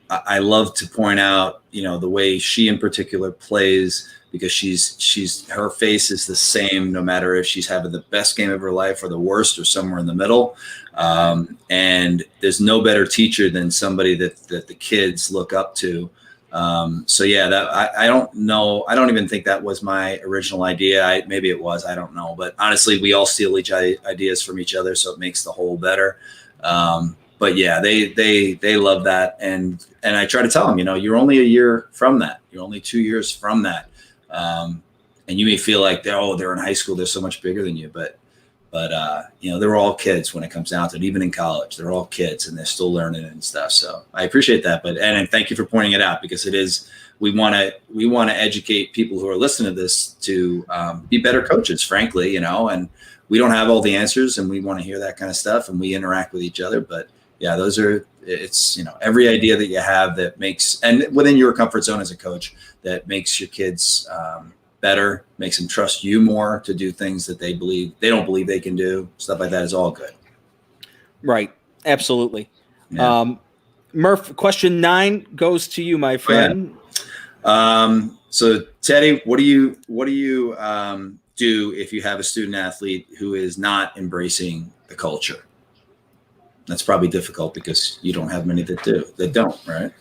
I love to point out, the way she in particular plays, because her face is the same no matter if she's having the best game of her life or the worst or somewhere in the middle. And there's no better teacher than somebody that the kids look up to. I don't know. I don't even think that was my original idea. Maybe it was, I don't know. But honestly, we all steal each ideas from each other, so it makes the whole better. But yeah, they love that. And I try to tell them, you're only a year from that. You're only 2 years from that. And you may feel like they're in high school, they're so much bigger than you, but they're all kids when it comes down to it. Even in college, they're all kids and they're still learning and stuff. So I appreciate that. And thank you for pointing it out, because it is, we want to educate people who are listening to this to be better coaches, frankly, and we don't have all the answers, and we want to hear that kind of stuff, and we interact with each other. But yeah, it's every idea that you have that makes, and within your comfort zone as a coach, that makes your kids better, makes them trust you more to do things that they don't believe they can do. Stuff like that is all good. Right. Absolutely. Yeah. Murph, question 9 goes to you, my friend. Yeah. So Teddy, what do you do if you have a student athlete who is not embracing the culture? That's probably difficult because you don't have many that don't, right?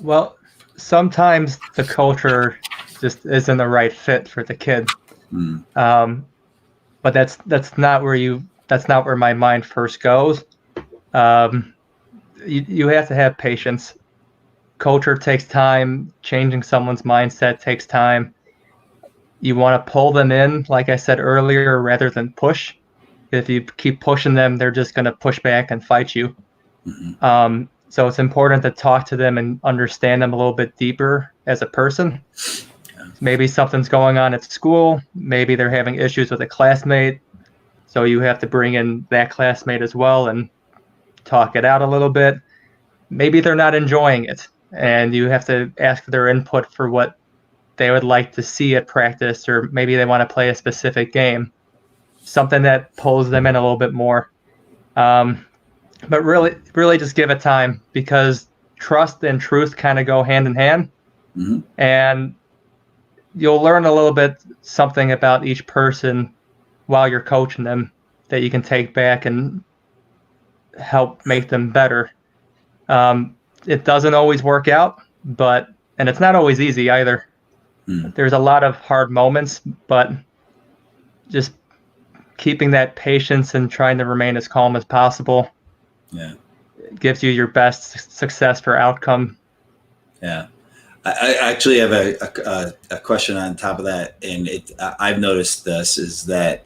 Well, sometimes the culture just isn't the right fit for the kid. But that's not where my mind first goes. You have to have patience. Culture takes time. Changing someone's mindset takes time. You want to pull them in, like I said earlier, rather than push. If you keep pushing them, they're just going to push back and fight you. So it's important to talk to them and understand them a little bit deeper as a person. Maybe something's going on at school. Maybe they're having issues with a classmate. So you have to bring in that classmate as well and talk it out a little bit. Maybe they're not enjoying it, and you have to ask for their input for what they would like to see at practice, or maybe they want to play a specific game, something that pulls them in a little bit more. But really just give it time, because trust and truth kind of go hand in hand. And you'll learn a little bit something about each person while you're coaching them that you can take back and help make them better. It doesn't always work out, and it's not always easy either. There's a lot of hard moments, but just keeping that patience and trying to remain as calm as possible gives you your best success for outcome. Yeah. I actually have a question on top of that, and I've noticed this is that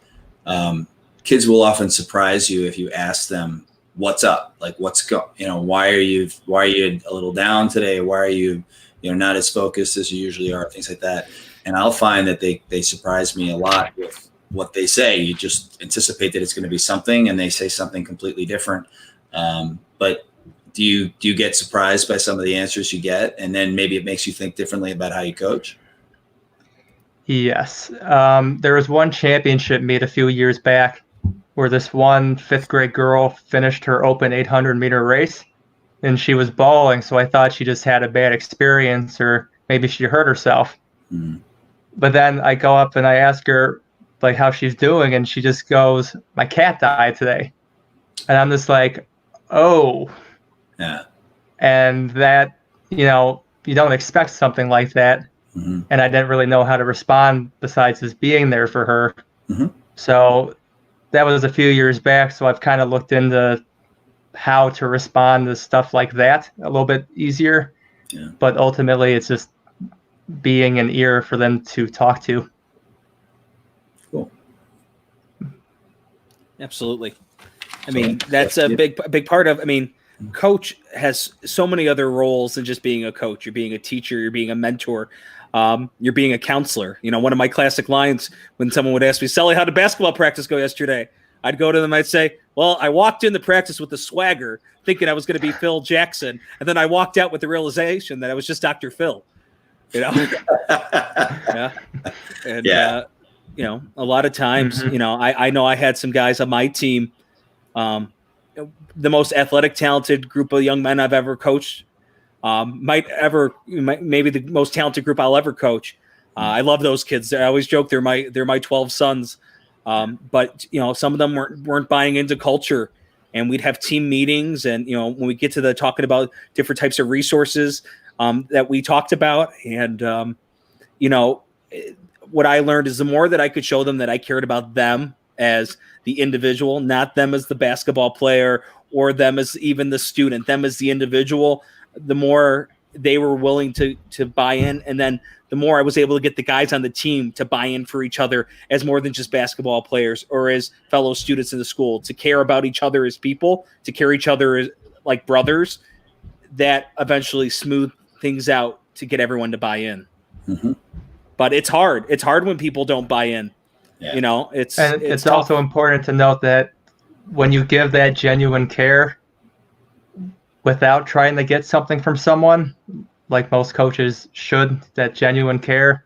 kids will often surprise you if you ask them what's up, like why are you a little down today? Why are you not as focused as you usually are? Things like that. And I'll find that they surprise me a lot with what they say. You just anticipate that it's going to be something, and they say something completely different. But do you get surprised by some of the answers you get, and then maybe it makes you think differently about how you coach? Yes. There was one championship meet a few years back where this one 5th grade girl finished her open 800-meter race, and she was bawling. So I thought she just had a bad experience, or maybe she hurt herself. But then I go up and I ask her like how she's doing, and she just goes, "My cat died today." And I'm just like, oh. Yeah. And that, you don't expect something like that. And I didn't really know how to respond besides just being there for her. So that was a few years back. So I've kind of looked into how to respond to stuff like that a little bit easier. But ultimately, it's just being an ear for them to talk to. Cool. Absolutely. I mean, that's a big part of. I mean, coach has so many other roles than just being a coach. You're being a teacher. You're being a mentor. You're being a counselor. You know, one of my classic lines when someone would ask me, Sully, how did basketball practice go yesterday? I'd go to them. I'd say, well, I walked into practice with the swagger, thinking I was going to be Phil Jackson, and then I walked out with the realization that I was just Dr. Phil. You know, yeah, and you know, a lot of times, you know, I know I had some guys on my team, the most athletic, talented group of young men I've ever coached, maybe the most talented group I'll ever coach. I love those kids. I always joke they're my 12 sons. But you know, some of them weren't buying into culture, and we'd have team meetings. And, you know, when we get to the talking about different types of resources, that we talked about. And, you know, what I learned is the more that I could show them that I cared about them as the individual, not them as the basketball player or them as even the student, them as the individual, the more they were willing to buy in. And then the more I was able to get the guys on the team to buy in for each other as more than just basketball players or as fellow students in the school, to care about each other as people, to care each other as like brothers, that eventually smooth things out to get everyone to buy in. But it's hard. It's hard when people don't buy in. You know, it's also important to note that when you give that genuine care without trying to get something from someone, like most coaches should, that genuine care,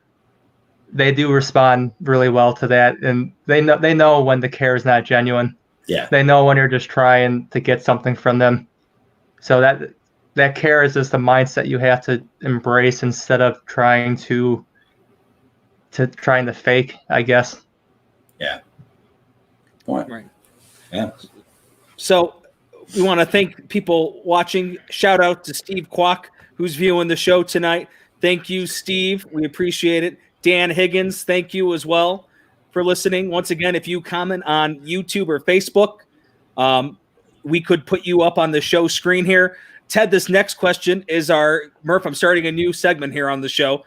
they do respond really well to that. And they know when the care is not genuine. Yeah. They know when you're just trying to get something from them. So that care is just the mindset you have to embrace instead of trying to fake, I guess. Yeah. Point. Right. Yeah. So we want to thank people watching. Shout out to Steve Kwok, who's viewing the show tonight. Thank you, Steve. We appreciate it. Dan Higgins, thank you as well for listening. Once again, if you comment on YouTube or Facebook, we could put you up on the show screen here. Ted, this next question is Murph, I'm starting a new segment here on the show.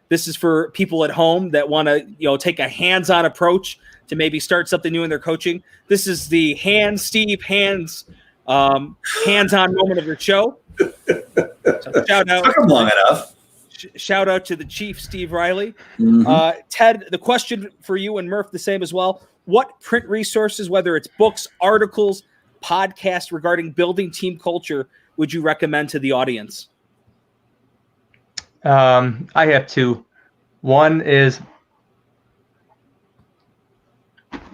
This is for people at home that want to, you know, take a hands-on approach to maybe start something new in their coaching. This is the hands-on moment of your show. So shout out. Took him long enough. Shout out to the Chief, Steve Riley. Mm-hmm. Ted, the question for you and Murph, the same as well. What print resources, whether it's books, articles, podcasts regarding building team culture, would you recommend to the audience? I have two. One is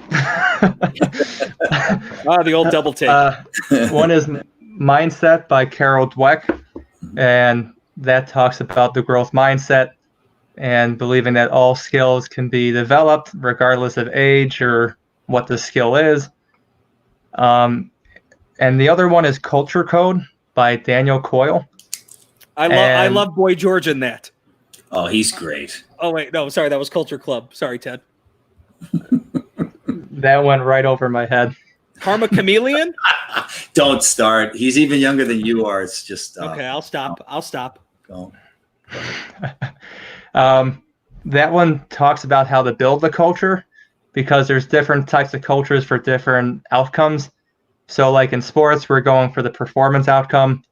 the old double take. One is Mindset by Carol Dweck, and that talks about the growth mindset and believing that all skills can be developed regardless of age or what the skill is. And the other one is Culture Code by Daniel Coyle. I love Boy George in that. Oh, he's great. Oh, wait. No, sorry. That was Culture Club. Sorry, Ted. That went right over my head. Karma Chameleon? Don't start. He's even younger than you are. It's just... okay, I'll stop. I'll stop. Go. That one talks about how to build the culture, because there's different types of cultures for different outcomes. So like in sports, we're going for the performance outcome,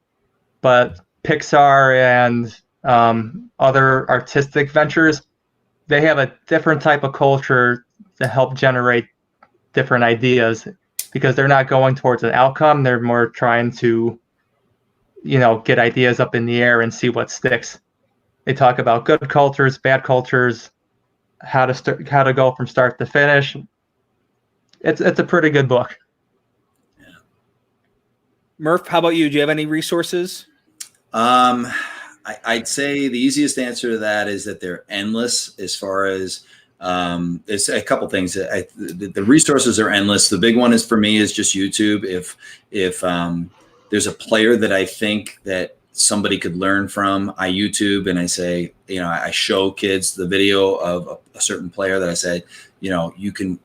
but Pixar and other artistic ventures, they have a different type of culture to help generate different ideas, because they're not going towards an outcome. They're more trying to, you know, get ideas up in the air and see what sticks. They talk about good cultures, bad cultures, how to go from start to finish. It's a pretty good book. Yeah. Murph, how about you? Do you have any resources? I'd say the easiest answer to that is that they're endless as far as it's a couple things. The resources are endless. The big one is for me is just YouTube. If there's a player that I think that somebody could learn from, I YouTube and I say, you know, I show kids the video of a certain player that I say, you know, you can,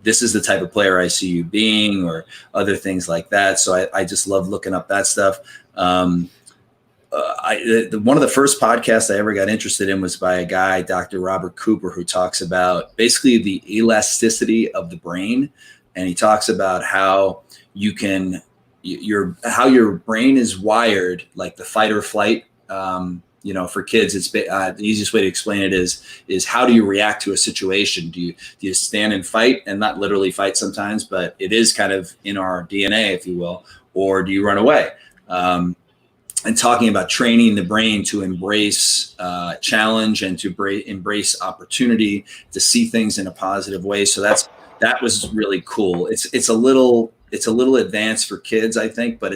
this is the type of player I see you being, or other things like that. So I just love looking up that stuff. One of the first podcasts I ever got interested in was by a guy, Dr. Robert Cooper, who talks about basically the elasticity of the brain and he talks about how how your brain is wired, like the fight or flight. For kids, it's the easiest way to explain it is how do you react to a situation? Do you stand and fight, and not literally fight sometimes, but it is kind of in our DNA, if you will, or do you run away? And talking about training the brain to embrace challenge and to embrace opportunity, to see things in a positive way. So that was really cool. It's a little advanced for kids, I think, but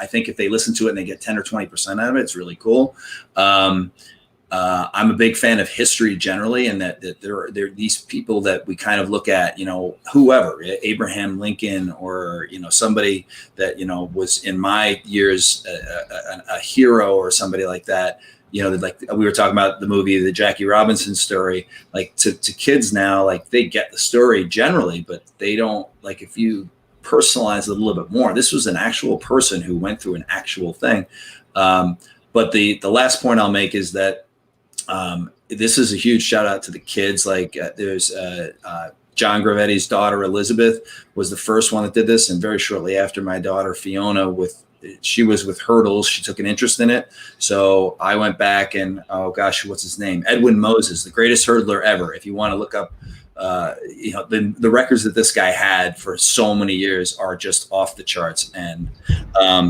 I think if they listen to it and they get 10 or 20% out of it, it's really cool. I'm a big fan of history generally, and that there are these people that we kind of look at, whoever, Abraham Lincoln, or, somebody that, was in my years a hero, or somebody like that. Like we were talking about the movie, the Jackie Robinson story, like to kids now, like they get the story generally, but they don't, like, if you personalize it a little bit more, this was an actual person who went through an actual thing. But the last point I'll make is that this is a huge shout out to the kids. Like there's John Gravetti's daughter, Elizabeth, was the first one that did this. And very shortly after, my daughter, Fiona, she was with hurdles. She took an interest in it. So I went back and, oh gosh, what's his name? Edwin Moses, the greatest hurdler ever. If you want to look up, the records that this guy had for so many years are just off the charts. And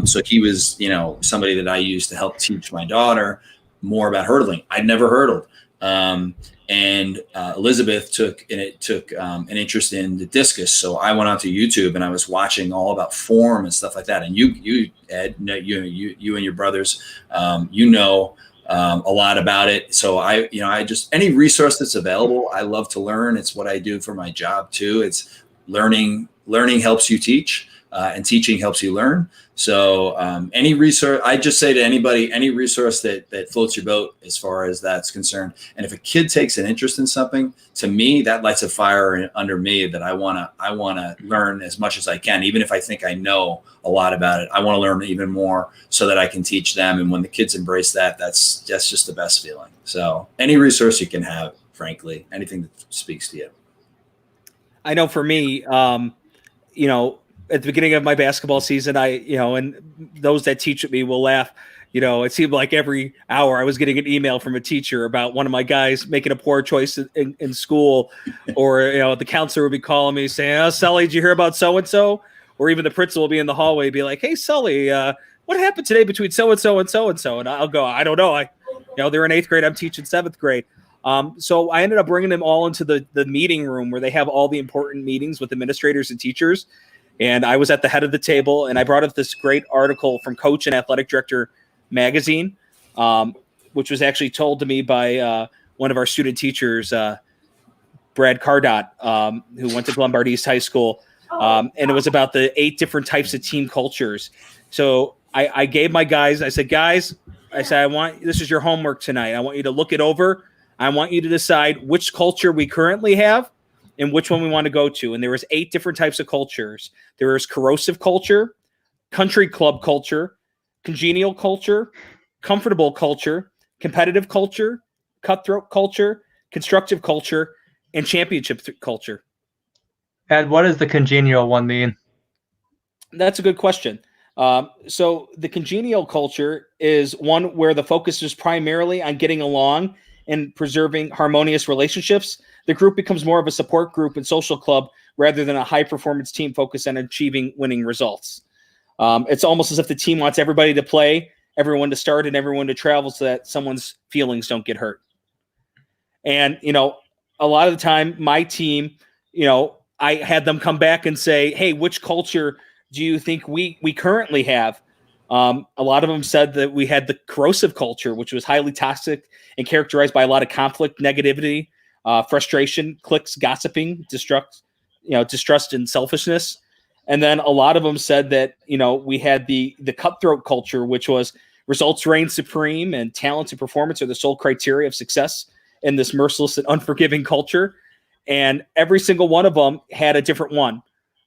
so he was, somebody that I used to help teach my daughter more about hurdling. I'd never hurdled. And Elizabeth took an interest in the discus. So I went onto YouTube and I was watching all about form and stuff like that. And you Ed, you and your brothers, a lot about it. So I just, any resource that's available, I love to learn. It's what I do for my job too. It's learning helps you teach, and teaching helps you learn. So any resource, I just say to anybody, any resource that floats your boat as far as that's concerned. And if a kid takes an interest in something, to me, that lights a fire under me that I want to learn as much as I can. Even if I think I know a lot about it, I want to learn even more so that I can teach them. And when the kids embrace that, that's just the best feeling. So any resource you can have, frankly, anything that speaks to you. I know for me, at the beginning of my basketball season, and those that teach at me will laugh. It seemed like every hour I was getting an email from a teacher about one of my guys making a poor choice in school, or, the counselor would be calling me saying, "Oh, Sully, did you hear about so-and-so?" Or even the principal will be in the hallway, be like, "Hey, Sully, what happened today between so-and-so and so-and-so?" And I'll go, "I don't know. They're in 8th grade. I'm teaching 7th grade." So I ended up bringing them all into the meeting room where they have all the important meetings with administrators and teachers. And I was at the head of the table, and I brought up this great article from Coach and Athletic Director magazine, which was actually told to me by one of our student teachers, Brad Cardot, who went to Glenbard East High School. And it was about the 8 different types of team cultures. So I gave my guys, I said, this is your homework tonight. I want you to look it over. I want you to decide which culture we currently have and which one we want to go to. And there was 8 different types of cultures. There is corrosive culture, country club culture, congenial culture, comfortable culture, competitive culture, cutthroat culture, constructive culture, and championship culture. Ed, what does the congenial one mean? That's a good question. So the congenial culture is one where the focus is primarily on getting along and preserving harmonious relationships. The group becomes more of a support group and social club rather than a high-performance team focused on achieving winning results. It's almost as if the team wants everybody to play, everyone to start, and everyone to travel so that someone's feelings don't get hurt. And, a lot of the time, my team, I had them come back and say, "Hey, which culture do you think we currently have?" A lot of them said that we had the corrosive culture, which was highly toxic and characterized by a lot of conflict, negativity, frustration, cliques, gossiping, distrust and selfishness. And then a lot of them said that, we had the cutthroat culture, which was results reign supreme and talent and performance are the sole criteria of success in this merciless and unforgiving culture. And every single one of them had a different one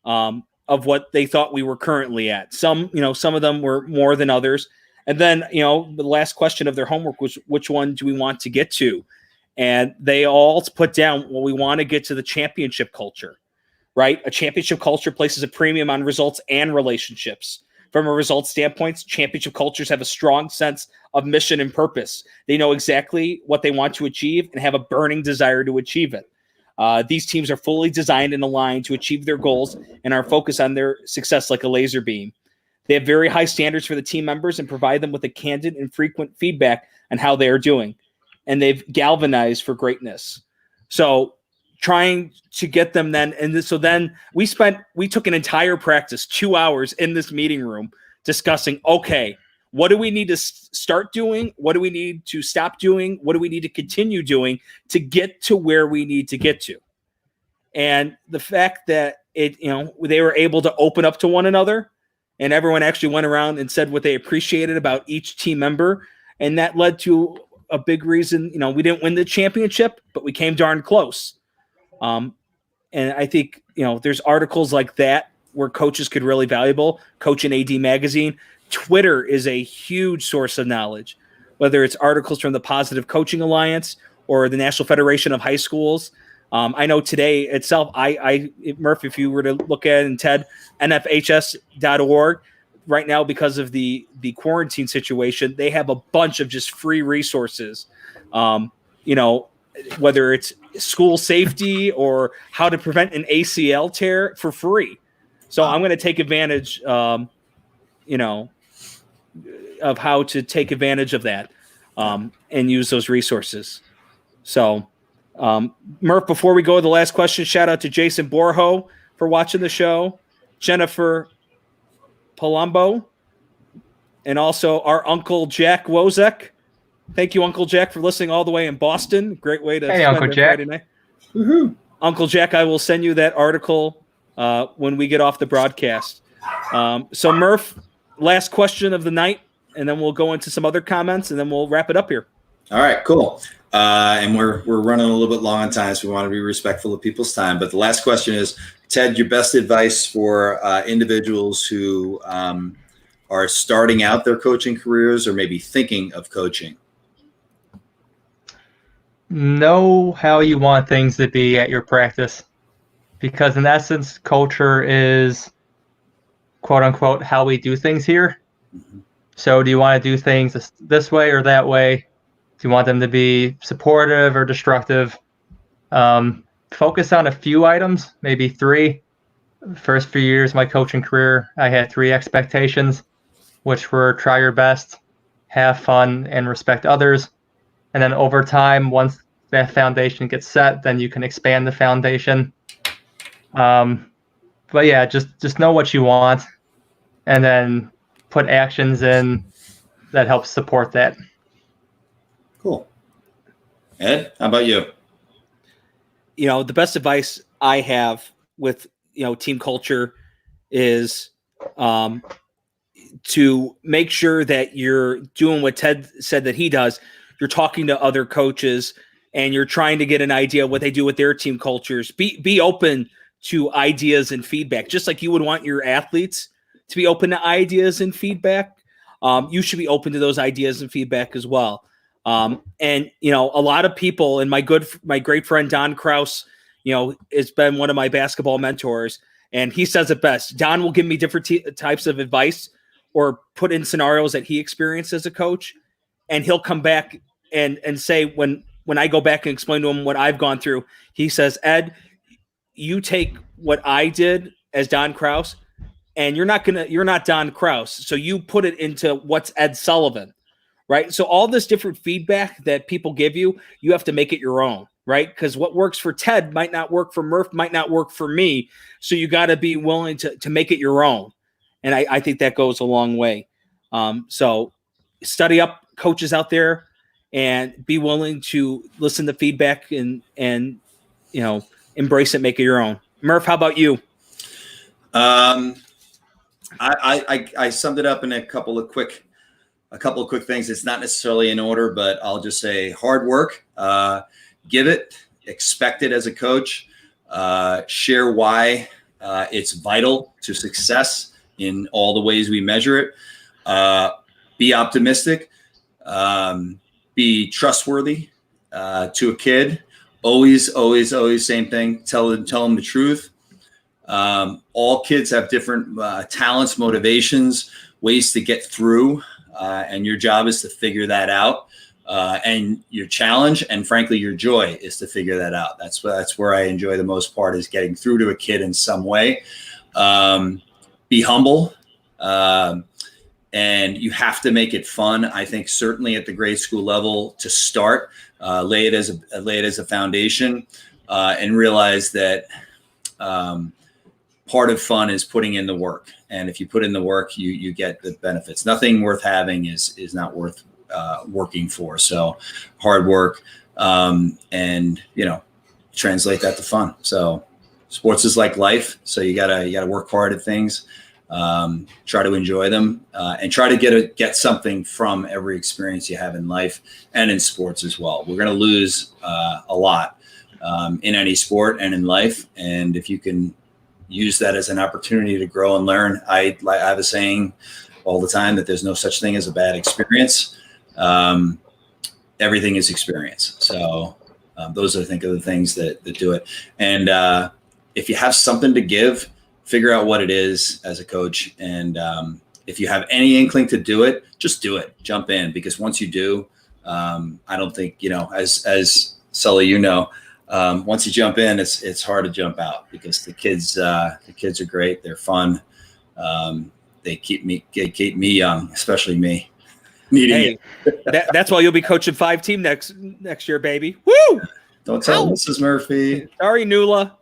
of what they thought we were currently at. Some of them were more than others. And then, the last question of their homework was, which one do we want to get to? And they all put down, well, we want to get to the championship culture. right? A championship culture places a premium on results and relationships. From a results standpoint, championship cultures have a strong sense of mission and purpose. They know exactly what they want to achieve and have a burning desire to achieve it. These teams are fully designed and aligned to achieve their goals and are focused on their success like a laser beam. They have very high standards for the team members and provide them with a candid and frequent feedback on how they are doing. And they've galvanized for greatness. So trying to get them then, so then we took an entire practice, 2 hours in this meeting room discussing, okay, what do we need to start doing? What do we need to stop doing? What do we need to continue doing to get to where we need to get to? And the fact that they were able to open up to one another, and everyone actually went around and said what they appreciated about each team member. And that led to a big reason, we didn't win the championship, but we came darn close. And I think, there's articles like that where coaches could really valuable. Coach and AD Magazine. Twitter is a huge source of knowledge, whether it's articles from the Positive Coaching Alliance or the National Federation of High Schools. I know today itself, Murph, if you were to look at it, and Ted, nfhs.org, right now, because of the quarantine situation, they have a bunch of just free resources, whether it's school safety or how to prevent an ACL tear for free. So I'm going to take advantage, of how to take advantage of that and use those resources. So, Murph, before we go to the last question, shout out to Jason Borho for watching the show, Jennifer Palumbo, and also our Uncle Jack Wozek. Thank you, Uncle Jack, for listening all the way in Boston. Great way to spend Uncle Jack. Friday night. Mm-hmm. Uncle Jack, I will send you that article when we get off the broadcast. So, Murph, last question of the night, and then we'll go into some other comments, and then we'll wrap it up here. All right, cool. And we're running a little bit long on time, so we want to be respectful of people's time. But the last question is, Ted, your best advice for individuals who are starting out their coaching careers or maybe thinking of coaching? Know how you want things to be at your practice, because in essence, culture is quote unquote how we do things here. Mm-hmm. So do you want to do things this way or that way? Do you want them to be supportive or destructive? Focus on a few items, maybe 3. First few years of my coaching career, I had 3 expectations, which were try your best, have fun, and respect others. And then over time, once that foundation gets set, then you can expand the foundation. But yeah, just know what you want, and then put actions in that help support that. Cool. Ed, how about you? The best advice I have with, team culture is to make sure that you're doing what Ted said that he does. You're talking to other coaches and you're trying to get an idea of what they do with their team cultures. Be open to ideas and feedback, just like you would want your athletes to be open to ideas and feedback. You should be open to those ideas and feedback as well. And a lot of people, and my great friend Don Kraus, has been one of my basketball mentors, and he says it best. Don will give me different types of advice or put in scenarios that he experienced as a coach, and he'll come back and say, when I go back and explain to him what I've gone through, he says, Ed, you take what I did as Don Kraus, and you're not Don Kraus, so you put it into what's Ed Sullivan. Right. So all this different feedback that people give you, you have to make it your own. Right. Because what works for Ted might not work for Murph, might not work for me. So you got to be willing to make it your own. And I think that goes a long way. So study up coaches out there and be willing to listen to feedback and embrace it, make it your own. Murph, how about you? I summed it up in a couple of quick things. It's not necessarily in order, but I'll just say hard work, give it, expect it as a coach, share why it's vital to success in all the ways we measure it, be optimistic, be trustworthy to a kid, always same thing. Tell them the truth, All kids have different talents, motivations, ways to get through, and your job is to figure that out. And your challenge and frankly, your joy is to figure that out. That's where I enjoy the most part, is getting through to a kid in some way. Be humble. And you have to make it fun. I think certainly at the grade school level to start, lay it as a foundation, and realize that part of fun is putting in the work. And if you put in the work, you get the benefits. Nothing worth having is not worth working for. So hard work, and translate that to fun. So sports is like life. So you gotta work hard at things. Try to enjoy them, and try to get something from every experience you have in life and in sports as well. We're going to lose a lot in any sport and in life. And if you can use that as an opportunity to grow and learn, I have a saying all the time that there's no such thing as a bad experience. Everything is experience. So those are, I think, are the things that do it. And if you have something to give, figure out what it is as a coach. And if you have any inkling to do it, just do it. Jump in, because once you do, I don't think, as Sully, once you jump in, it's hard to jump out, because the kids are great. They're fun. They keep me young, especially me. Hey, that's why you'll be coaching 5-team next year, baby. Woo! Don't tell Mrs. Murphy. Sorry, Nula.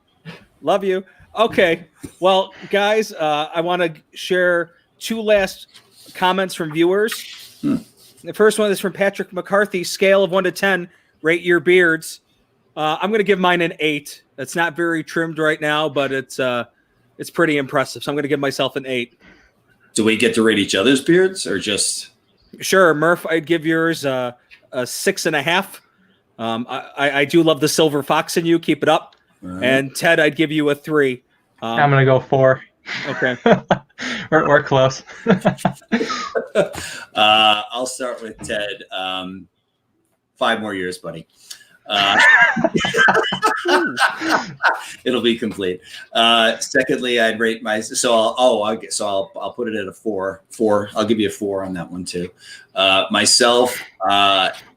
Love you. Okay. Well, guys, I want to share 2 last comments from viewers. The first one is from Patrick McCarthy. Scale of 1 to 10, rate your beards. I'm going to give mine an 8. It's not very trimmed right now, but it's pretty impressive. So I'm going to give myself an 8. Do we get to rate each other's beards, or just? Sure, Murph. I'd give yours a 6.5. I do love the silver fox in you. Keep it up. Right. And Ted, I'd give you a 3. I'm gonna go 4. Okay. we're close. I'll start with Ted. 5 more years, buddy. It'll be complete. Secondly, I'd rate I'll put it at a 4. I'll give you a 4 on that one too. Myself,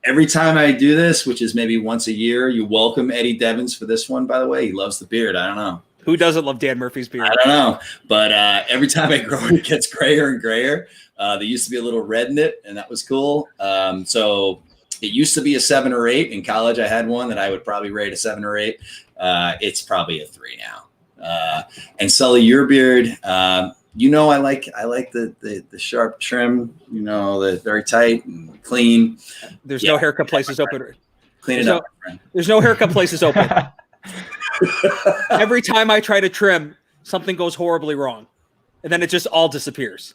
every time I do this, which is maybe once a year, you welcome Eddie Devins for this one, by the way. He loves the beard. I don't know. Who doesn't love Dan Murphy's beard? I don't know. But every time I grow it, it gets grayer and grayer. There used to be a little red in it, and that was cool. So it used to be a 7 or 8. In college, I had one that I would probably rate a 7 or 8. It's probably a 3 now. And Sully, your beard, I like the sharp trim, the very tight and clean. There's no haircut places open. Clean it up, my friend. There's no haircut places open. Every time I try to trim, something goes horribly wrong, and then it just all disappears.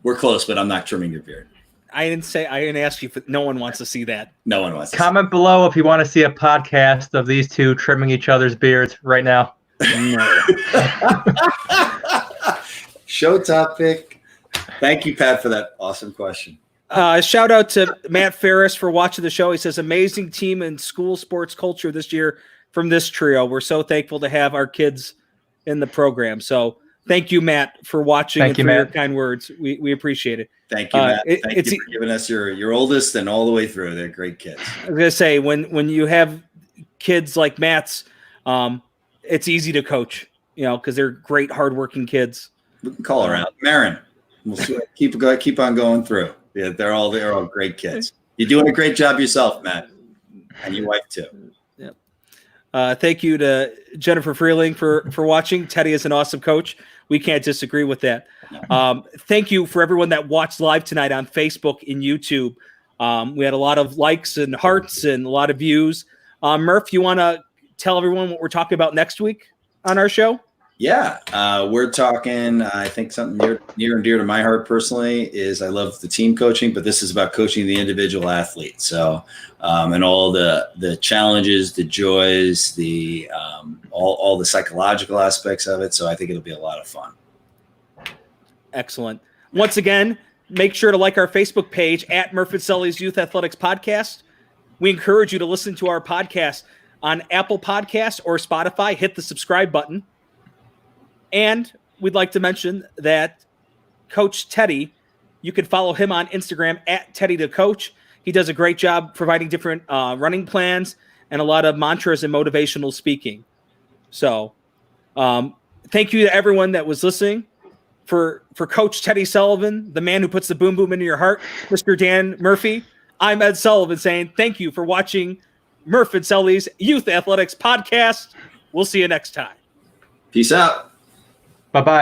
We're close, but I'm not trimming your beard. I didn't ask you. No one wants to see that. No one wants to Comment below if you want to see a podcast of these two trimming each other's beards right now. Show topic. Thank you, Pat, for that awesome question. Shout out to Matt Ferris for watching the show. He says, amazing team and school sports culture this year from this trio. We're so thankful to have our kids in the program. So thank you, Matt, for watching and for your kind words. We appreciate it. Thank you, Matt. Thank you for giving us your oldest and all the way through. They're great kids. I was going to say, when you have kids like Matt's, it's easy to coach, because they're great, hardworking kids. We can call her out. Marin. We'll keep on going through. Yeah, they're all great kids. You're doing a great job yourself, Matt, and your wife too. Yep. Thank you to Jennifer Freeling for watching. Teddy is an awesome coach. We can't disagree with that. Thank you for everyone that watched live tonight on Facebook and YouTube. We had a lot of likes and hearts and a lot of views. Murph, you want to tell everyone what we're talking about next week on our show? Yeah, we're talking, I think something near and dear to my heart personally is I love the team coaching, but this is about coaching the individual athlete. So, and all the challenges, the joys, all the psychological aspects of it. So I think it'll be a lot of fun. Excellent. Once again, make sure to like our Facebook page at Murph and Sully's Youth Athletics Podcast. We encourage you to listen to our podcast on Apple Podcasts or Spotify. Hit the subscribe button. And we'd like to mention that Coach Teddy, you can follow him on Instagram at Teddy the Coach. He does a great job providing different running plans and a lot of mantras and motivational speaking. So thank you to everyone that was listening. For Coach Teddy Sullivan, the man who puts the boom boom into your heart, Mr. Dan Murphy, I'm Ed Sullivan saying thank you for watching Murph and Sully's Youth Athletics Podcast. We'll see you next time. Peace out. Bye-bye.